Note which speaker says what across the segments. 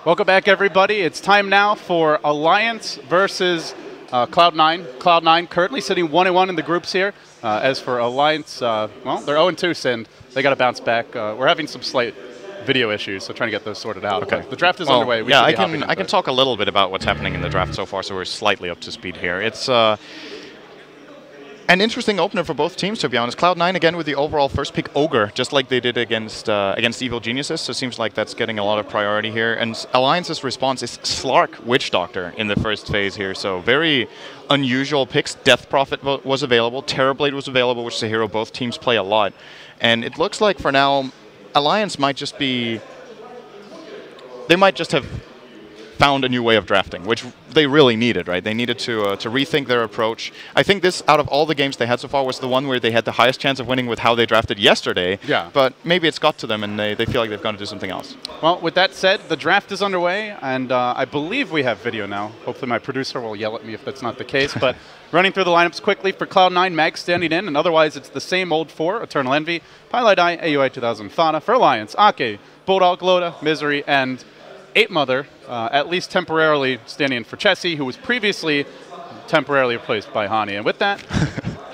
Speaker 1: Welcome back, everybody. It's time now for Alliance versus Cloud9. Cloud9 currently sitting 1-1 in the groups here. As for Alliance, well, they're 0-2, Sind. They got to bounce back. We're having some slight video issues, so trying to get those sorted out.
Speaker 2: Okay.
Speaker 1: But the draft is underway.
Speaker 2: Yeah, I can talk a little bit about what's happening in the draft so far, so we're slightly up to speed here. It's an interesting opener for both teams, to be honest. Cloud9 again with the overall first pick Ogre, just like they did against Evil Geniuses, so it seems like that's getting a lot of priority here. And Alliance's response is Slark Witch Doctor in the first phase here, so very unusual picks. Death Prophet was available, Terrorblade was available, which is a hero both teams play a lot. And it looks like for now, Alliance might just be... They might just have found a new way of drafting, which they really needed, right? They needed to rethink their approach. I think this, out of all the games they had so far, was the one where they had the highest chance of winning with how they drafted yesterday.
Speaker 1: Yeah. But
Speaker 2: maybe it's got to them, and they feel like they've got to do something else.
Speaker 1: Well, with that said, the draft is underway, and I believe we have video now. Hopefully my producer will yell at me if that's not the case, but running through the lineups quickly for Cloud9, Mag standing in, and otherwise it's the same old four: Eternal Envy, Pilot Eye, AUI 2000, Fauna. For Alliance, Ake, Bulldog, Loda, Misery, and Ape Mother, at least temporarily standing in for Chessie, who was previously temporarily replaced by Hani. And with that,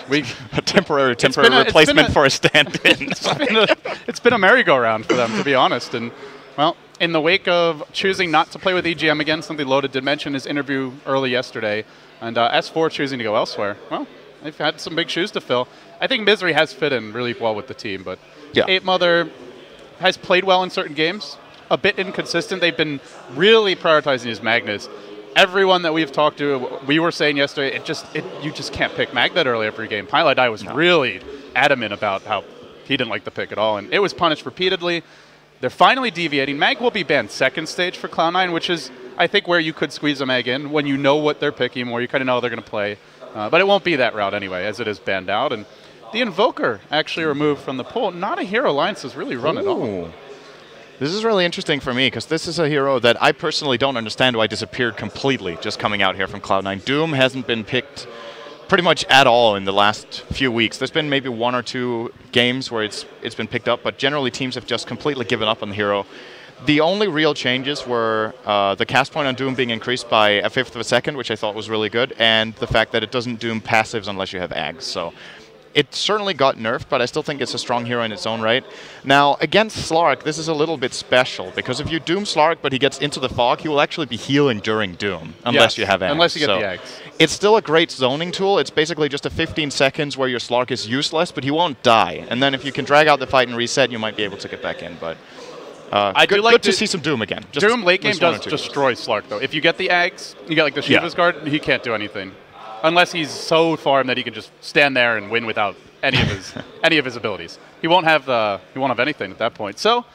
Speaker 1: we
Speaker 2: a temporary replacement for a stand-in.
Speaker 1: It's been a merry-go-round for them, to be honest. And well, in the wake of choosing not to play with EGM again, something Loda did mention in his interview early yesterday, and S4 choosing to go elsewhere, well, they've had some big shoes to fill. I think Misery has fit in really well with the team, but yeah. Ape Mother has played well in certain games. A bit inconsistent. They've been really prioritizing his Magnus. Everyone that we've talked to, we were saying yesterday, you just can't pick Mag that early every game. Pilot Eye was really adamant about how he didn't like the pick at all, and it was punished repeatedly. They're finally deviating. Mag will be banned second stage for Cloud9, which is, I think, where you could squeeze a Mag in when you know what they're picking, where you kind of know how they're going to play. But it won't be that route anyway, as it is banned out. And the Invoker actually removed from the pool. Not a hero Alliance has really run at all.
Speaker 2: This is really interesting for me, because this is a hero that I personally don't understand why disappeared completely just coming out here from Cloud9. Doom hasn't been picked pretty much at all in the last few weeks. There's been maybe 1 or 2 games where it's been picked up, but generally teams have just completely given up on the hero. The only real changes were the cast point on Doom being increased by 1/5 of a second, which I thought was really good, and the fact that it doesn't Doom passives unless you have Ags. So it certainly got nerfed, but I still think it's a strong hero in its own right. Now, against Slark, this is a little bit special, because if you Doom Slark, but he gets into the fog, he will actually be healing during Doom, unless you have Ags.
Speaker 1: Unless you get the Ags.
Speaker 2: It's still a great zoning tool. It's basically just a 15 seconds where your Slark is useless, but he won't die. And then if you can drag out the fight and reset, you might be able to get back in. But good to see some Doom again. Just
Speaker 1: Doom late game does destroy Slark, though. If you get the Ags, you get like the Shiva's Guard, he can't do anything. Unless he's so farmed that he can just stand there and win without any of his abilities. He won't have anything at that point. So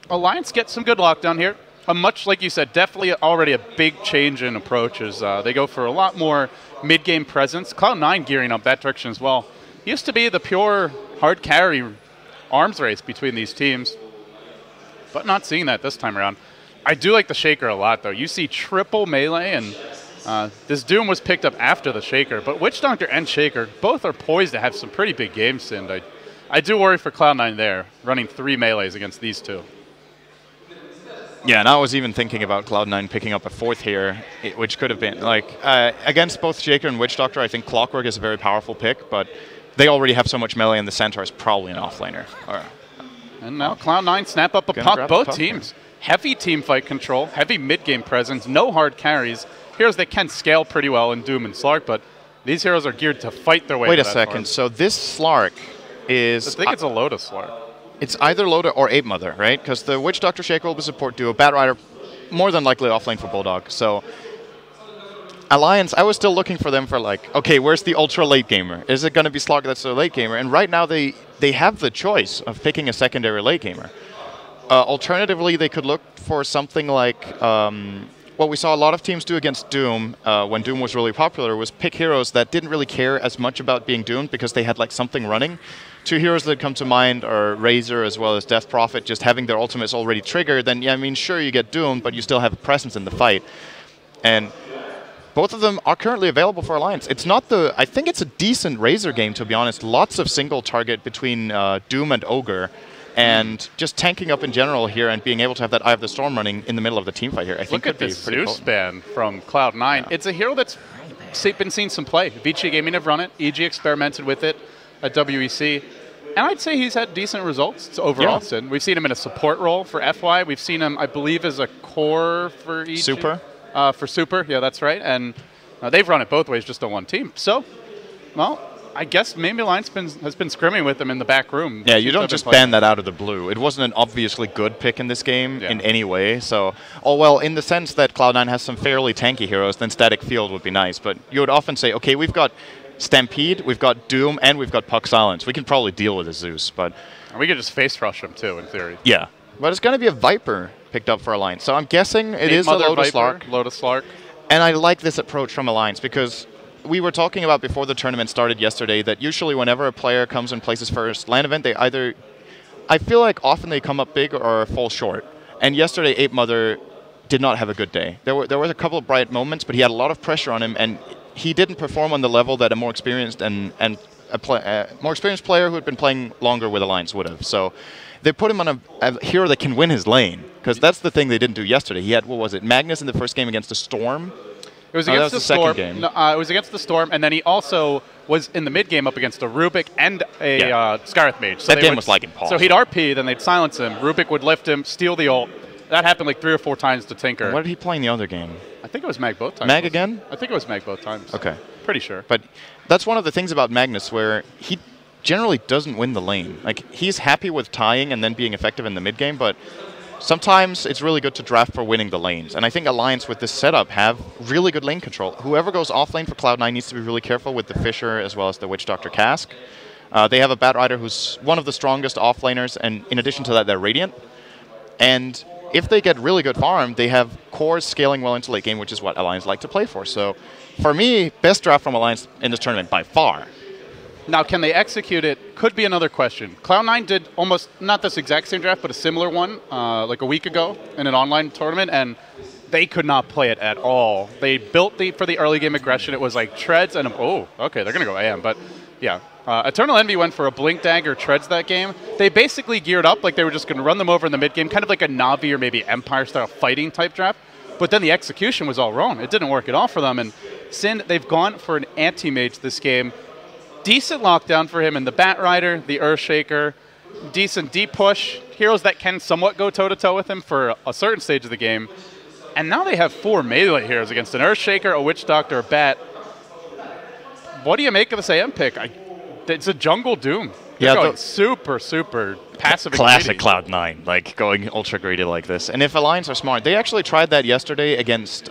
Speaker 1: Alliance gets some good lockdown here. Much like you said, definitely already a big change in approaches. They go for a lot more mid-game presence. Cloud9 gearing up that direction as well. Used to be the pure hard carry arms race between these teams, but not seeing that this time around. I do like the Shaker a lot, though. You see triple melee, and this Doom was picked up after the Shaker, but Witch Doctor and Shaker both are poised to have some pretty big games, and I do worry for Cloud9 there, running 3 melees against these two.
Speaker 2: Yeah, and I was even thinking about Cloud9 picking up a 4th here, which could have been, like, against both Shaker and Witch Doctor, I think Clockwork is a very powerful pick, but they already have so much melee, and the Centaur is probably an offlaner.
Speaker 1: And now Cloud9 snap up a puck, both teams. Heavy team fight control, heavy mid-game presence, no hard carries. Heroes that can scale pretty well in Doom and Slark, but these heroes are geared to fight their way.
Speaker 2: Wait a second. So this Slark is...
Speaker 1: I think it's a Loda Slark.
Speaker 2: It's either Loda or Ape Mother, right? Because the Witch Doctor Shaker will be support duo. Bat Rider, more than likely offlane for Bulldog. So Alliance, I was still looking for them for like, okay, where's the ultra late gamer? Is it going to be Slark that's a late gamer? And right now they have the choice of picking a secondary late gamer. Alternatively, they could look for something like... what we saw a lot of teams do against Doom when Doom was really popular was pick heroes that didn't really care as much about being doomed because they had like something running. 2 heroes that come to mind are Razor as well as Death Prophet. Just having their ultimates already triggered, then yeah, I mean, sure, you get doomed, but you still have a presence in the fight. And both of them are currently available for Alliance. It's not the... I think it's a decent Razor game, to be honest. Lots of single target between Doom and Ogre. And just tanking up in general here and being able to have that Eye of the Storm running in the middle of the team fight here, I think
Speaker 1: could be pretty cool. Zeus ban from Cloud9. Yeah. It's a hero that's been seen some play. Vici Gaming have run it. EG experimented with it at WEC. And I'd say he's had decent results overall. Yeah. We've seen him in a support role for FY. We've seen him, I believe, as a core for EG.
Speaker 2: Super.
Speaker 1: For Super, yeah, that's right. And they've run it both ways, just on one team. So, well, I guess maybe Alliance has been scrimming with them in the back room.
Speaker 2: Yeah, you don't just ban that out of the blue. It wasn't an obviously good pick in this game in any way. So, well, in the sense that Cloud9 has some fairly tanky heroes, then Static Field would be nice. But you would often say, okay, we've got Stampede, we've got Doom, and we've got Puck Silence. We can probably deal with a Zeus, but...
Speaker 1: And we could just face rush him, too, in theory.
Speaker 2: Yeah. But it's going to be a Viper picked up for Alliance. So I'm guessing it is a Lotus Slark.
Speaker 1: Lotus Slark.
Speaker 2: And I like this approach from Alliance because we were talking about before the tournament started yesterday that usually whenever a player comes and plays his first LAN event, they either... I feel like often they come up big or fall short. And yesterday, Ape Mother did not have a good day. There was a couple of bright moments, but he had a lot of pressure on him, and he didn't perform on the level that a more experienced more experienced player who had been playing longer with Alliance would have. So they put him on a hero that can win his lane, because that's the thing they didn't do yesterday. He had, what was it, Magnus in the first game against the Storm?
Speaker 1: It was against the Storm. Game. No, it was against the Storm, and then he also was in the mid game up against a Rubik and a Scarith Mage.
Speaker 2: So that game was like impossible.
Speaker 1: So he'd RP, then they'd silence him. Rubik would lift him, steal the ult. That happened like 3 or 4 times to Tinker.
Speaker 2: What did he play in the other game?
Speaker 1: I think it was Mag both times.
Speaker 2: Mag again?
Speaker 1: I think it was Mag both times.
Speaker 2: Okay.
Speaker 1: Pretty sure.
Speaker 2: But that's one of the things about Magnus where he generally doesn't win the lane. Like, he's happy with tying and then being effective in the mid game, but sometimes it's really good to draft for winning the lanes. And I think Alliance with this setup have really good lane control. Whoever goes off lane for Cloud9 needs to be really careful with the Fisher as well as the Witch Doctor Cask. They have a Batrider who's one of the strongest off laners, and in addition to that, they're Radiant. And if they get really good farm, they have cores scaling well into late game, which is what Alliance like to play for. So, for me, best draft from Alliance in this tournament by far.
Speaker 1: Now, can they execute it? Could be another question. Cloud9 did almost, not this exact same draft, but a similar one like a week ago in an online tournament, and they could not play it at all. They built for the early game aggression. It was like Treads and, okay, they're going to go AM. But, yeah, Eternal Envy went for a Blink Dagger Treads that game. They basically geared up like they were just going to run them over in the mid game, kind of like a Na'Vi or maybe Empire-style fighting type draft. But then the execution was all wrong. It didn't work at all for them. And Sin, they've gone for an anti-mage this game. Decent lockdown for him in the Batrider, the Earthshaker, decent deep push, heroes that can somewhat go toe-to-toe with him for a certain stage of the game. And now they have 4 melee heroes against an Earthshaker, a Witch Doctor, a Bat. What do you make of this AM pick? It's a jungle Doom. They're going super, super passive.
Speaker 2: Classic Cloud9, like going ultra greedy like this. And if Alliance are smart, they actually tried that yesterday against,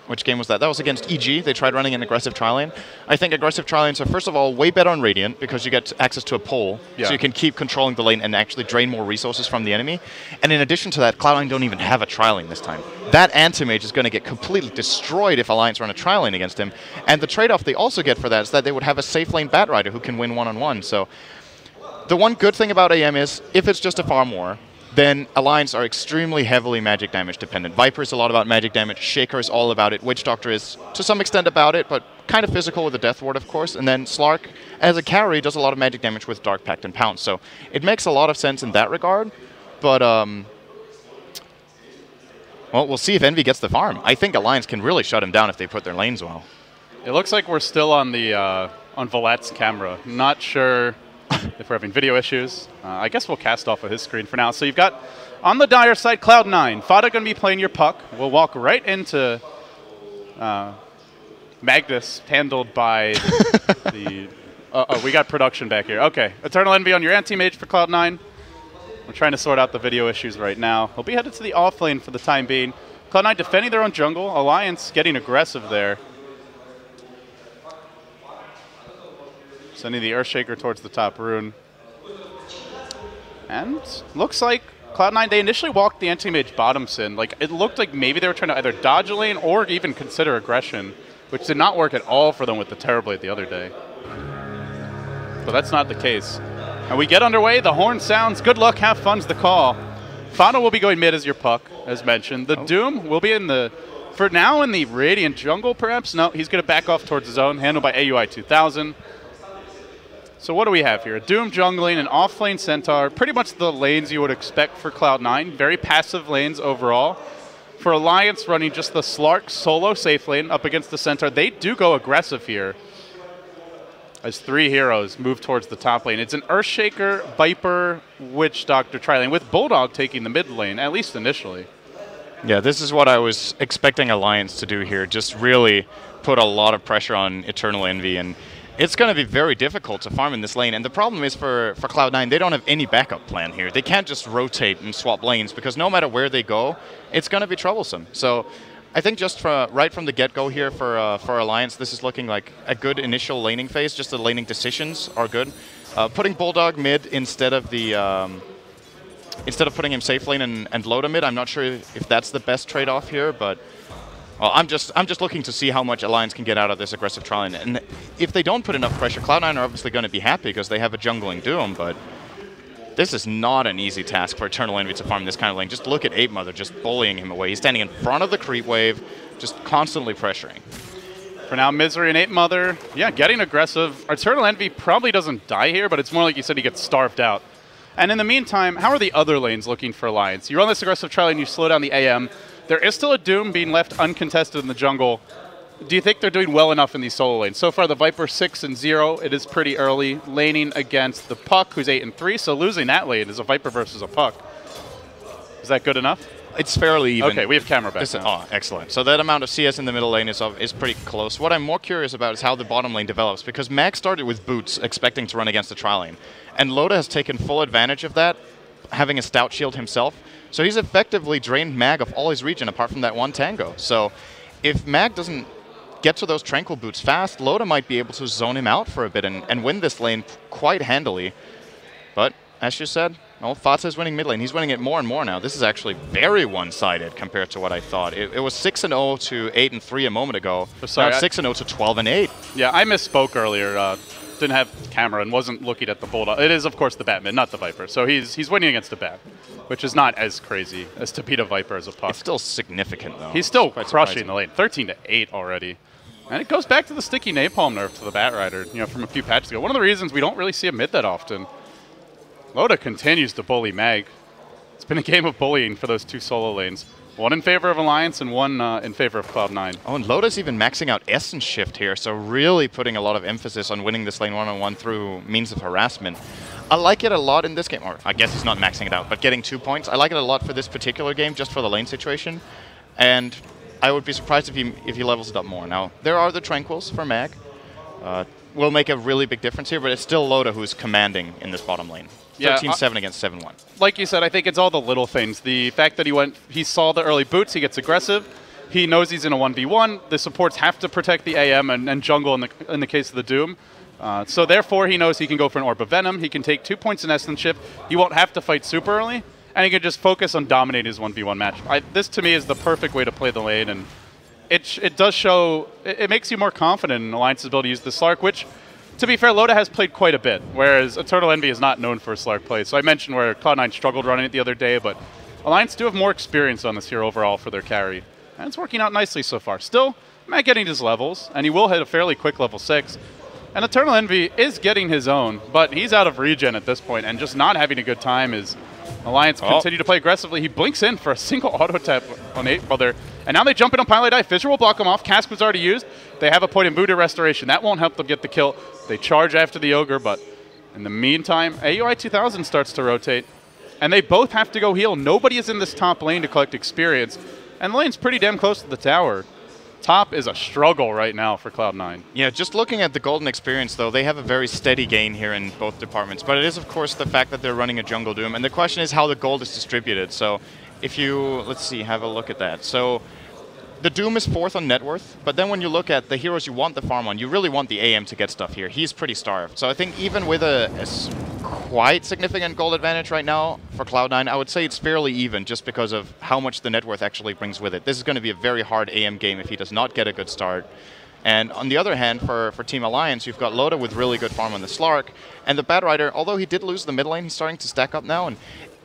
Speaker 2: which game was that? That was against EG. They tried running an aggressive tri-lane. I think aggressive tri-lanes are, first of all, way better on Radiant because you get access to a pole, so you can keep controlling the lane and actually drain more resources from the enemy. And in addition to that, Cloud9 don't even have a tri-lane this time. That anti-mage is going to get completely destroyed if Alliance run a tri-lane against him. And the trade-off they also get for that is that they would have a safe lane Batrider who can win one-on-one. So the one good thing about AM is, if it's just a farm war, then Alliance are extremely heavily magic damage dependent. Viper is a lot about magic damage, Shaker is all about it, Witch Doctor is to some extent about it, but kind of physical with the Death Ward, of course, and then Slark, as a carry, does a lot of magic damage with Dark Pact and Pounce, so it makes a lot of sense in that regard, but well, we'll see if Envy gets the farm. I think Alliance can really shut him down if they put their lanes well.
Speaker 1: It looks like we're still on the on Volat's camera. Not sure if we're having video issues. I guess we'll cast off of his screen for now. So you've got, on the Dire side, Cloud9. Fada going to be playing your Puck. We'll walk right into Magnus, handled by the... we got production back here. Okay, Eternal Envy on your anti-mage for Cloud9. We're trying to sort out the video issues right now. He'll be headed to the off lane for the time being. Cloud9 defending their own jungle. Alliance getting aggressive there. Sending the Earthshaker towards the top rune. And looks like Cloud9, they initially walked the anti-mage bottom Sin. Like, it looked like maybe they were trying to either dodge a lane or even consider aggression, which did not work at all for them with the Terrorblade the other day. But that's not the case. And we get underway. The horn sounds. Good luck. Have fun's the call. Fana will be going mid as your Puck, as mentioned. The Doom will be in the, for now, in the Radiant jungle, perhaps. No, he's going to back off towards his own, handled by AUI 2000. So what do we have here? A Doom jungling, an off-lane Centaur, pretty much the lanes you would expect for Cloud9. Very passive lanes overall. For Alliance running just the Slark solo safe lane up against the Centaur, they do go aggressive here as 3 heroes move towards the top lane. It's an Earthshaker, Viper, Witch Doctor tri-lane, with Bulldog taking the mid lane, at least initially.
Speaker 2: Yeah, this is what I was expecting Alliance to do here, just really put a lot of pressure on Eternal Envy, and it's going to be very difficult to farm in this lane. And the problem is for Cloud9, they don't have any backup plan here. They can't just rotate and swap lanes, because no matter where they go, it's going to be troublesome. So I think just right from the get-go here for Alliance, this is looking like a good initial laning phase. Just the laning decisions are good. Putting Bulldog mid instead of putting him safe lane and Loda mid, I'm not sure if that's the best trade-off here, but well, I'm just looking to see how much Alliance can get out of this aggressive trial. And if they don't put enough pressure, Cloud9 are obviously going to be happy because they have a jungling Doom, but this is not an easy task for Eternal Envy to farm this kind of lane. Just look at Ape Mother just bullying him away. He's standing in front of the creep wave, just constantly pressuring.
Speaker 1: For now, Misery and Ape Mother, yeah, getting aggressive. Eternal Envy probably doesn't die here, but it's more like you said, he gets starved out. And in the meantime, how are the other lanes looking for Alliance? You run this aggressive trial and you slow down the AM. There is still a Doom being left uncontested in the jungle. Do you think they're doing well enough in these solo lanes? So far, the Viper 6-0. It is pretty early. Laning against the Puck, who's 8-3. So losing that lane is a Viper versus a Puck. Is that good enough?
Speaker 2: It's fairly even.
Speaker 1: Okay, we have camera back now.
Speaker 2: Oh, excellent. So that amount of CS in the middle lane is pretty close. What I'm more curious about is how the bottom lane develops, because Mag started with boots, expecting to run against the tri lane. And Loda has taken full advantage of that, having a stout shield himself. So he's effectively drained Mag of all his regen apart from that one tango. So if Mag doesn't get to those Tranquil boots fast, Loda might be able to zone him out for a bit and win this lane quite handily. But as you said, well, Fata is winning mid lane. He's winning it more and more now. This is actually very one-sided compared to what I thought. It was 6-0 to 8-3 a moment ago.
Speaker 1: Sorry,
Speaker 2: now 6-0 to 12-8.
Speaker 1: Yeah, I misspoke earlier. Didn't have camera and wasn't looking at the Bulldog. It is, of course, the Batman, not the Viper. So he's winning against a Bat, which is not as crazy as to beat a Viper as a Puck.
Speaker 2: It's still significant, though.
Speaker 1: He's still crushing the lane. 13-8 already. And it goes back to the sticky napalm nerf to the Bat Rider, from a few patches ago. One of the reasons we don't really see him mid that often. Loda continues to bully Mag. It's been a game of bullying for those 2 solo lanes. One in favor of Alliance and one in favor of Cloud9.
Speaker 2: Oh, and Loda's even maxing out Essence Shift here, so really putting a lot of emphasis on winning this lane one-on-one through means of harassment. I like it a lot in this game, or I guess he's not maxing it out, but getting 2 points. I like it a lot for this particular game, just for the lane situation. And I would be surprised if he levels it up more. Now, there are the Tranquils for Mag. Will make a really big difference here, but it's still Loda who's commanding in this bottom lane. 13-7 against 7-1.
Speaker 1: Like you said, I think it's all the little things. The fact that he saw the early boots, he gets aggressive. He knows he's in a 1v1. The supports have to protect the AM and jungle in the case of the Doom. So therefore, he knows he can go for an Orb of Venom. He can take 2 points in Essence Shift. He won't have to fight super early, and he can just focus on dominating his 1v1 match. This, to me, is the perfect way to play the lane, and it does show, it makes you more confident in Alliance's ability to use the Slark, which, to be fair, Loda has played quite a bit, whereas Eternal Envy is not known for Slark play. So I mentioned where Cloud9 struggled running it the other day, but Alliance do have more experience on this here overall for their carry. And it's working out nicely so far. Still, Matt getting his levels, and he will hit a fairly quick level 6. And Eternal Envy is getting his own, but he's out of regen at this point, and just not having a good time as Alliance continue to play aggressively. He blinks in for a single auto tap on Ape Mother, and now they jump in on Pilot Eye. Fissure will block him off. Cask was already used. They have a point in Voodoo Restoration. That won't help them get the kill. They charge after the Ogre, but in the meantime, AUI 2000 starts to rotate, and they both have to go heal. Nobody is in this top lane to collect experience, and the lane's pretty damn close to the tower. Top is a struggle right now for Cloud9.
Speaker 2: Yeah, just looking at the golden experience, though, they have a very steady gain here in both departments. But it is, of course, the fact that they're running a jungle Doom. And the question is how the gold is distributed. So if you, let's see, have a look at that. So the Doom is 4th on net worth. But then when you look at the heroes you want the farm on, you really want the AM to get stuff here. He's pretty starved. So I think even with a quite significant gold advantage right now for Cloud9, I would say it's fairly even just because of how much the net worth actually brings with it. This is going to be a very hard AM game if he does not get a good start. And on the other hand, for Team Alliance, you've got Loda with really good farm on the Slark, and the Bat Rider, although he did lose the mid lane, he's starting to stack up now, and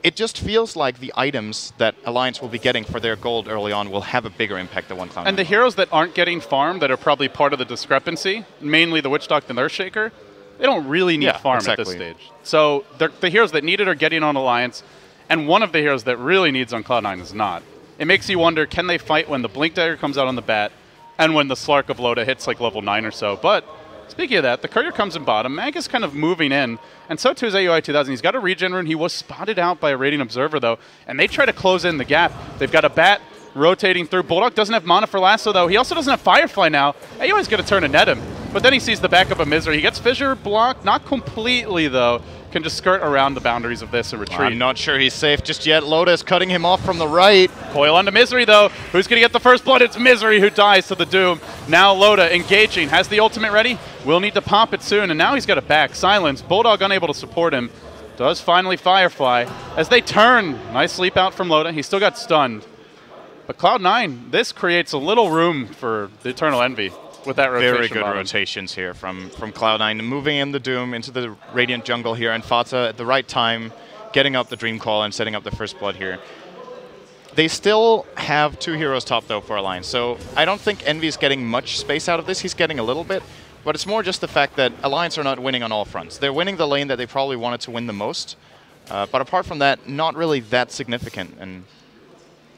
Speaker 2: it just feels like the items that Alliance will be getting for their gold early on will have a bigger impact than one Cloud9.
Speaker 1: And the heroes that aren't getting farmed that are probably part of the discrepancy, mainly the Witch Doctor and Earthshaker, They don't really need farm
Speaker 2: exactly.
Speaker 1: at this stage. So the heroes that need it are getting on Alliance, and one of the heroes that really needs on Cloud9 is not. It makes you wonder, can they fight when the Blink Dagger comes out on the bat and when the Slark of Loda hits like level 9 or so? But speaking of that, the courier comes in bottom. Mag is kind of moving in, and so too is AUI 2000. He's got a regen rune. He was spotted out by a Radiant Observer, though, and they try to close in the gap. They've got a bat rotating through. Bulldog doesn't have mana for Lasso, though. He also doesn't have Firefly now. AUI's going to turn to net him, but then he sees the backup of Misery. He gets Fissure blocked, not completely, though. Can just skirt around the boundaries of this and retreat.
Speaker 2: I'm not sure he's safe just yet. Loda is cutting him off from the right.
Speaker 1: Coil onto Misery, though. Who's going to get the first blood? It's Misery who dies to the Doom. Now Loda engaging. Has the ultimate ready. Will need to pop it soon, and now he's got it back. Silence. Bulldog unable to support him. Does finally Firefly. As they turn. Nice sleep out from Loda. He still got stunned. But Cloud9, this creates a little room for the Eternal Envy with that rotation.
Speaker 2: Very good rotations here from Cloud9, moving in the Doom into the Radiant jungle here, and Fata at the right time, getting up the Dream Call and setting up the first blood here. They still have 2 heroes top, though, for Alliance, so I don't think Envy's getting much space out of this. He's getting a little bit, but it's more just the fact that Alliance are not winning on all fronts. They're winning the lane that they probably wanted to win the most, but apart from that, not really that significant. And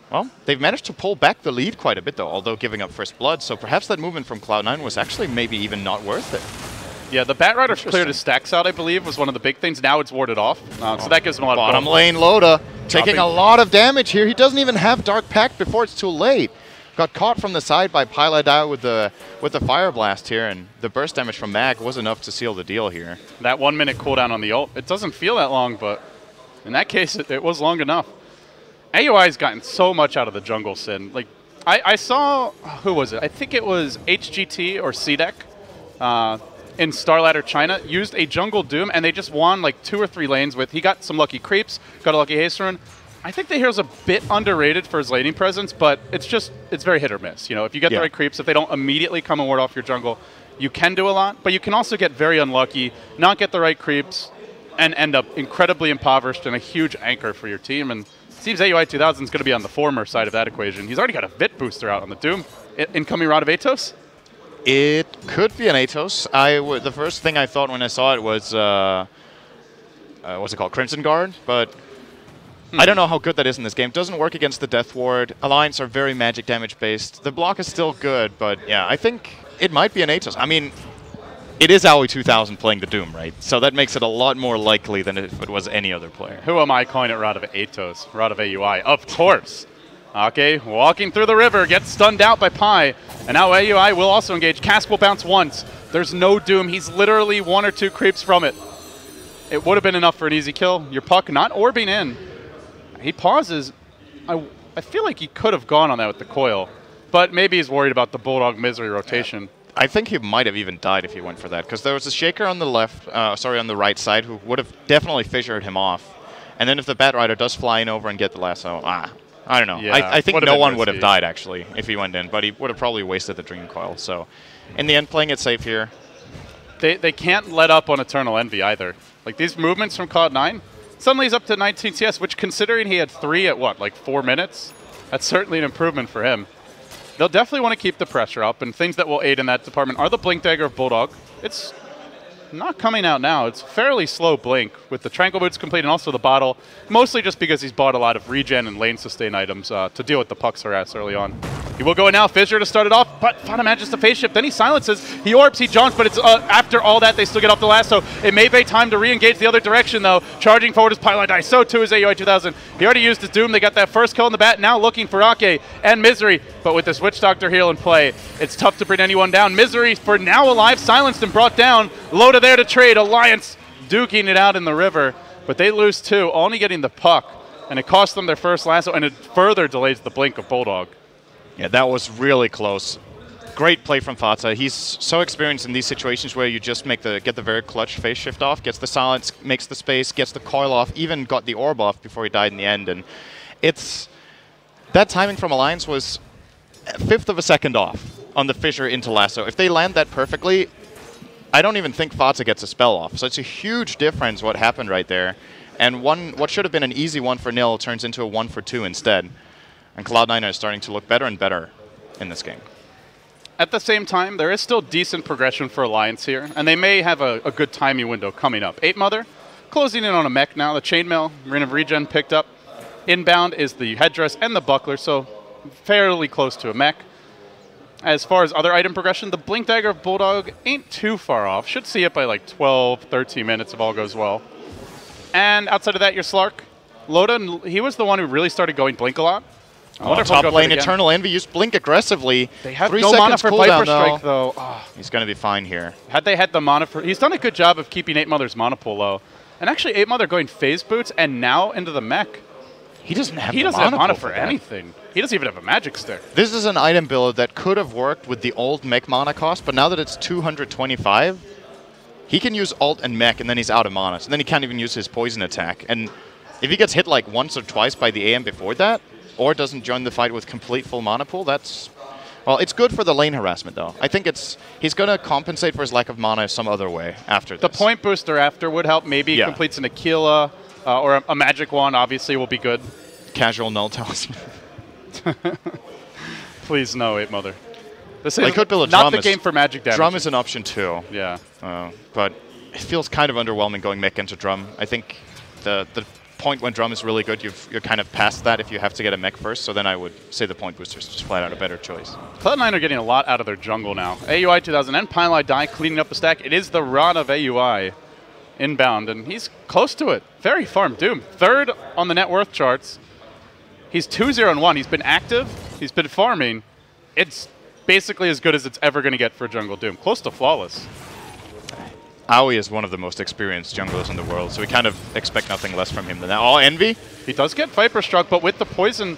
Speaker 2: well, they've managed to pull back the lead quite a bit, though, although giving up first blood, so perhaps that movement from Cloud9 was actually maybe even not worth it.
Speaker 1: Yeah, the Batrider cleared his stacks out, I believe, was one of the big things. Now it's warded off, so that gives him a lot of
Speaker 2: bottom lane Loda taking a lot of damage here. He doesn't even have Dark Pact before it's too late. Got caught from the side by Paladao with the Fire Blast here, and the burst damage from Mag was enough to seal the deal here.
Speaker 1: That 1 minute cooldown on the ult, it doesn't feel that long, but in that case, it was long enough. AUI's gotten so much out of the jungle, Sin. Like, I saw, who was it? I think it was HGT or CDEC in Starladder China, used a jungle Doom, and they just won like 2 or 3 lanes with, he got some lucky creeps, got a lucky haste rune. I think the hero's a bit underrated for his laning presence, but it's very hit or miss. You know, if you get the right creeps, if they don't immediately come and ward off your jungle, you can do a lot, but you can also get very unlucky, not get the right creeps, and end up incredibly impoverished and a huge anchor for your team. And seems AUI 2000 is going to be on the former side of that equation. He's already got a Vit booster out on the Doom. Incoming round of Atos?
Speaker 2: It could be an Atos. The first thing I thought when I saw it was, what's it called, Crimson Guard, but I don't know how good that is in this game. Doesn't work against the Death Ward. Alliance are very magic damage based. The block is still good, but yeah, I think it might be an Atos. I mean, it is AUI 2000 playing the Doom, right? So that makes it a lot more likely than if it was any other player.
Speaker 1: Who am I calling it Rod of Atos? Rod of AUI, of course. Okay, walking through the river, gets stunned out by Pi, and now AUI will also engage. Cask will bounce once. There's no Doom. He's literally 1 or 2 creeps from it. It would have been enough for an easy kill. Your puck not orbing in. He pauses. I feel like he could have gone on that with the coil, but maybe he's worried about the Bulldog Misery rotation.
Speaker 2: Yeah. I think he might have even died if he went for that, because there was a Shaker on the left, on the right side, who would have definitely fissured him off. And then if the Batrider does fly in over and get the lasso, I don't know. Yeah, I think no one would have died, actually, if he went in, but he would have probably wasted the Dream Coil. So in the end, playing it safe here.
Speaker 1: They can't let up on Eternal Envy either. Like, these movements from Cloud9, suddenly he's up to 19 CS, which, considering he had 3 at what, like 4 minutes? That's certainly an improvement for him. They'll definitely want to keep the pressure up, and things that will aid in that department are the Blink Dagger of Bulldog. It's not coming out now. It's fairly slow Blink with the Tranquil Boots complete and also the bottle, mostly just because he's bought a lot of regen and lane sustain items to deal with the puck's harass early on. He will go in now, Fissure to start it off, but Fana manages to phase shift, then he silences, he orbs, he jaunts, but it's after all that, they still get off the lasso. It may be time to re-engage the other direction, though. Charging forward is Paladai, so too is AUI 2000. He already used his Doom, they got that first kill in the bat, now looking for Ake and Misery, but with this Witch Doctor heal in play, it's tough to bring anyone down. Misery, for now alive, silenced and brought down. Loda there to trade, Alliance duking it out in the river, but they lose 2, only getting the puck, and it costs them their first lasso, and it further delays the blink of Bulldog.
Speaker 2: Yeah, that was really close. Great play from Fata. He's so experienced in these situations where you just get the very clutch phase shift off, gets the silence, makes the space, gets the coil off, even got the orb off before he died in the end. And that timing from Alliance was 1/5 of a second off on the Fissure into lasso. If they land that perfectly, I don't even think Fata gets a spell off. So it's a huge difference what happened right there. And what should have been an easy 1 for nil turns into a 1 for 2 instead. And Cloud9 is starting to look better and better in this game.
Speaker 1: At the same time, there is still decent progression for Alliance here, and they may have a good timing window coming up. 8 Mother, closing in on a mech now. The Chainmail, Ring of Regen picked up. Inbound is the headdress and the buckler, so fairly close to a mech. As far as other item progression, the Blink Dagger of Bulldog ain't too far off. Should see it by like 12, 13 minutes if all goes well. And outside of that, your Slark. Loda, he was the one who really started going Blink a lot.
Speaker 2: Top lane, Eternal Envy used Blink aggressively.
Speaker 1: They have
Speaker 2: 3
Speaker 1: no
Speaker 2: seconds
Speaker 1: mana for
Speaker 2: cooldown,
Speaker 1: Viper Strike, though. Oh.
Speaker 2: He's going to be fine here.
Speaker 1: Had they had the mana for... He's done a good job of keeping 8 Mother's mana pool low. And actually, 8 Mother going Phase Boots and now into the mech.
Speaker 2: He doesn't have
Speaker 1: mana for anything. He doesn't even have a magic stick.
Speaker 2: This is an item build that could have worked with the old mech mana cost, but now that it's 225, he can use ult and mech, and then he's out of mana. So then he can't even use his poison attack. And if he gets hit like once or twice by the AM before that, or doesn't join the fight with complete full mana pool, that's... Well, it's good for the lane harassment, though. I think he's going to compensate for his lack of mana some other way after this.
Speaker 1: The point booster after would help. Maybe completes an Aquila or a magic wand, obviously, will be good.
Speaker 2: Casual null talisman.
Speaker 1: Please, no, 8 Mother. This
Speaker 2: is could build a
Speaker 1: not the game for magic damage.
Speaker 2: Drum is an option, too.
Speaker 1: Yeah.
Speaker 2: But it feels kind of underwhelming going mech into Drum. I think the point when Drum is really good, you're kind of past that if you have to get a mech first, so then I would say the point booster is just flat out a better choice.
Speaker 1: Cloud9 are getting a lot out of their jungle now. AUI 2000 and Pine Die cleaning up the stack. It is the rod of AUI inbound, and he's close to it. Very farm. Doom, 3rd on the net worth charts. He's 2-0-1. He's been active. He's been farming. It's basically as good as it's ever going to get for Jungle Doom. Close to flawless.
Speaker 2: Aoi is one of the most experienced junglers in the world, so we kind of expect nothing less from him than that. Oh, Envy?
Speaker 1: He does get Viper Struck, but with the poison,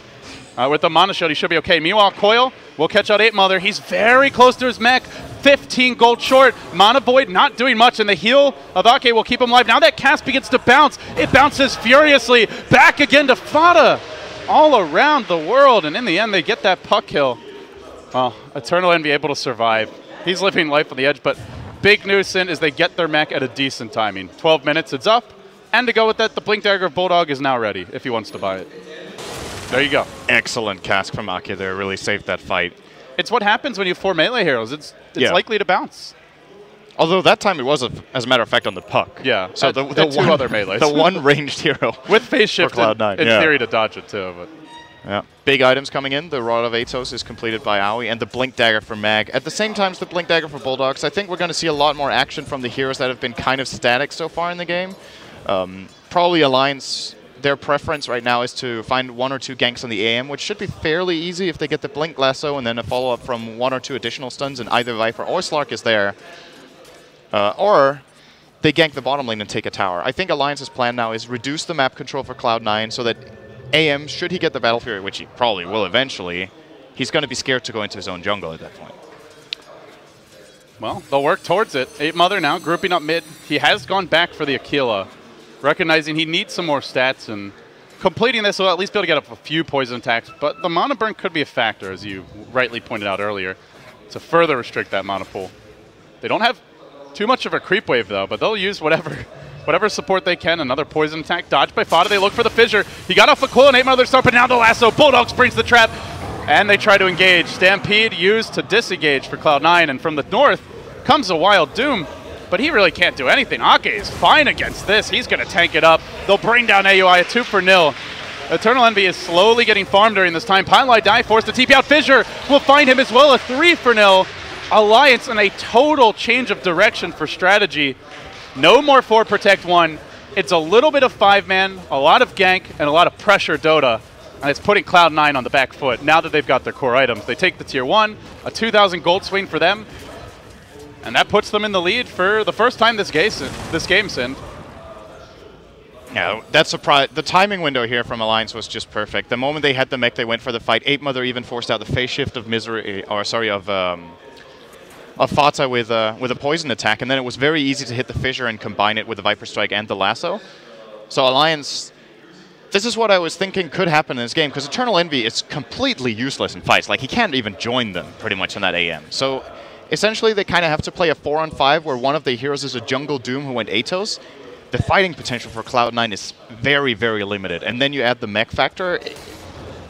Speaker 1: with the Mana Shield, he should be okay. Meanwhile, Coil will catch out 8 Mother. He's very close to his mech. 15 gold short. Mana Void not doing much, and the heal of Ake will keep him alive. Now that cast begins to bounce. It bounces furiously. Back again to Fada. All around the world, and in the end, they get that puck kill. Well, Eternal Envy able to survive. He's living life on the edge, but big news, Sin, is they get their mech at a decent timing. 12 minutes, it's up. And to go with that, the Blink Dagger of Bulldog is now ready if he wants to buy it. There you go.
Speaker 2: Excellent cast from Ake there. Really saved that fight.
Speaker 1: It's what happens when you have 4 melee heroes. It's likely to bounce.
Speaker 2: Although that time it was, as a matter of fact, on the puck.
Speaker 1: Yeah,
Speaker 2: so the one,
Speaker 1: other melees.
Speaker 2: The one ranged hero.
Speaker 1: With phase shift
Speaker 2: for Cloud9,
Speaker 1: in theory to dodge it too. But.
Speaker 2: Yeah. Big items coming in. The Rod of Atos is completed by Aoi, and the Blink Dagger for Mag. At the same time as the Blink Dagger for Bulldogs, I think we're going to see a lot more action from the heroes that have been kind of static so far in the game. Probably Alliance, their preference right now is to find 1 or 2 ganks on the AM, which should be fairly easy if they get the Blink Lasso and then a follow-up from 1 or 2 additional stuns, and either Viper or Slark is there. Or they gank the bottom lane and take a tower. I think Alliance's plan now is reduce the map control for Cloud9 so that AM, should he get the Battle Fury, which he probably will eventually, he's going to be scared to go into his own jungle at that point.
Speaker 1: Well, they'll work towards it. 8 Mother now grouping up mid. He has gone back for the Aquila, recognizing he needs some more stats, and completing this will at least be able to get up a few poison attacks, but the mana burn could be a factor, as you rightly pointed out earlier, to further restrict that mana pool. They don't have too much of a creep wave, though, but they'll use whatever support they can. Another poison attack dodged by Fada. They look for the fissure. He got off a coil and 8 Mother start, but now the lasso. Bulldogs brings the trap, and they try to engage. Stampede used to disengage for Cloud9, and from the north comes a Wild Doom, but he really can't do anything. Ake is fine against this. He's going to tank it up. They'll bring down AUI, a 2-0. Eternal Envy is slowly getting farmed during this time. Pine Die forced to TP out. Fissure will find him as well, a 3-0. Alliance in a total change of direction for strategy. No more 4 Protect 1. It's a little bit of 5-man, a lot of gank, and a lot of pressure Dota. And it's putting Cloud9 on the back foot now that they've got their core items. They take the tier 1, a 2,000 gold swing for them. And that puts them in the lead for the first time this game, Sin.
Speaker 2: Yeah, that's surprise. The timing window here from Alliance was just perfect. The moment they had the mech, they went for the fight. 8 Mother even forced out the phase shift of Misery, or sorry, of Fata with a poison attack, and then it was very easy to hit the fissure and combine it with the Viper Strike and the lasso. So Alliance, this is what I was thinking could happen in this game, because Eternal Envy is completely useless in fights. Like, he can't even join them pretty much in that AM. So essentially they kind of have to play a 4-on-5 where one of the heroes is a Jungle Doom who went Atos. The fighting potential for Cloud9 is very, very limited. And then you add the mech factor.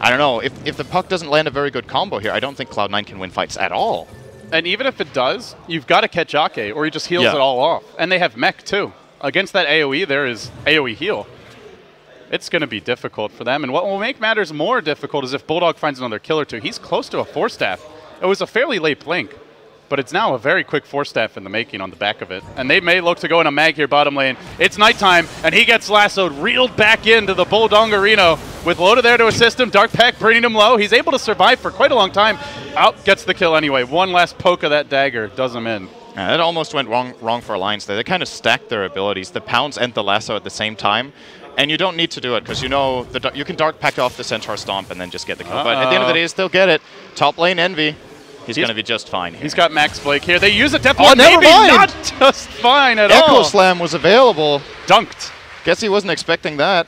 Speaker 2: I don't know, if the puck doesn't land a very good combo here, I don't think Cloud9 can win fights at all.
Speaker 1: And even if it does, you've got to catch Ake, or he just heals
Speaker 2: Yeah.
Speaker 1: it all off. And they have mech, too. Against that AoE, there is AoE heal. It's going to be difficult for them. And what will make matters more difficult is if Bulldog finds another kill or two. He's close to a 4-staff. It was a fairly late blink, but it's now a very quick 4-staff in the making on the back of it. And they may look to go in a mag here bottom lane. It's nighttime, and he gets lassoed, reeled back into the Bulldongarino with Loda there to assist him. Dark Pack bringing him low. He's able to survive for quite a long time. Out, gets the kill anyway. One last poke of that dagger does him in.
Speaker 2: Yeah, that almost went wrong for Alliance there. They kind of stacked their abilities, the pounce and the lasso at the same time. And you don't need to do it, because you know you can Dark Pack off the Centaur Stomp and then just get the kill. But at the end of the day, still get it. Top lane Envy. He's going to be just fine here.
Speaker 1: He's got Max Blake here. They use a Death
Speaker 2: Oh, never
Speaker 1: maybe
Speaker 2: mind.
Speaker 1: not just fine at
Speaker 2: Echo
Speaker 1: all.
Speaker 2: Slam was available.
Speaker 1: Dunked.
Speaker 2: Guess he wasn't expecting that.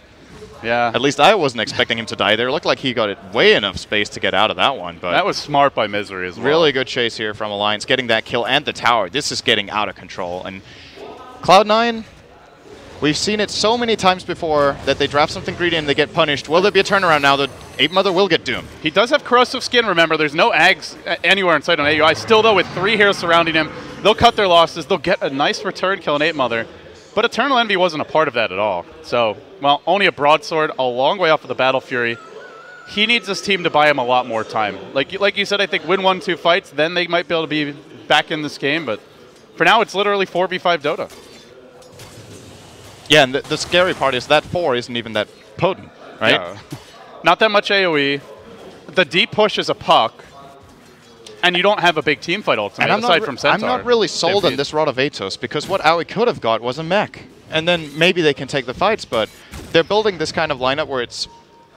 Speaker 1: Yeah.
Speaker 2: At least I wasn't expecting him to die there. It looked like he got it way enough space to get out of that one. But
Speaker 1: that was smart by Misery as well.
Speaker 2: Really good chase here from Alliance, getting that kill and the tower. This is getting out of control. And Cloud9, we've seen it so many times before that they draft something greedy and they get punished. Will there be a turnaround now? The Ape Mother will get doomed.
Speaker 1: He does have corrosive skin, remember. There's no Ags anywhere in sight on AUI. Still, though, with 3 heroes surrounding him, they'll cut their losses. They'll get a nice return kill on Ape Mother. But Eternal Envy wasn't a part of that at all. So, well, only a broadsword, a long way off of the Battle Fury. He needs this team to buy him a lot more time. Like you said, I think win 1-2 fights, then they might be able to be back in this game. But for now, it's literally 4v5 Dota.
Speaker 2: Yeah, and the scary part is that 4 isn't even that potent, right?
Speaker 1: Yeah. Not that much AoE. The deep push is a puck. And you don't have a big team fight ultimate, aside from Centaur.
Speaker 2: I'm not really sold on this Rod of Atos, because what Aoi could have got was a mech. And then maybe they can take the fights, but they're building this kind of lineup where it's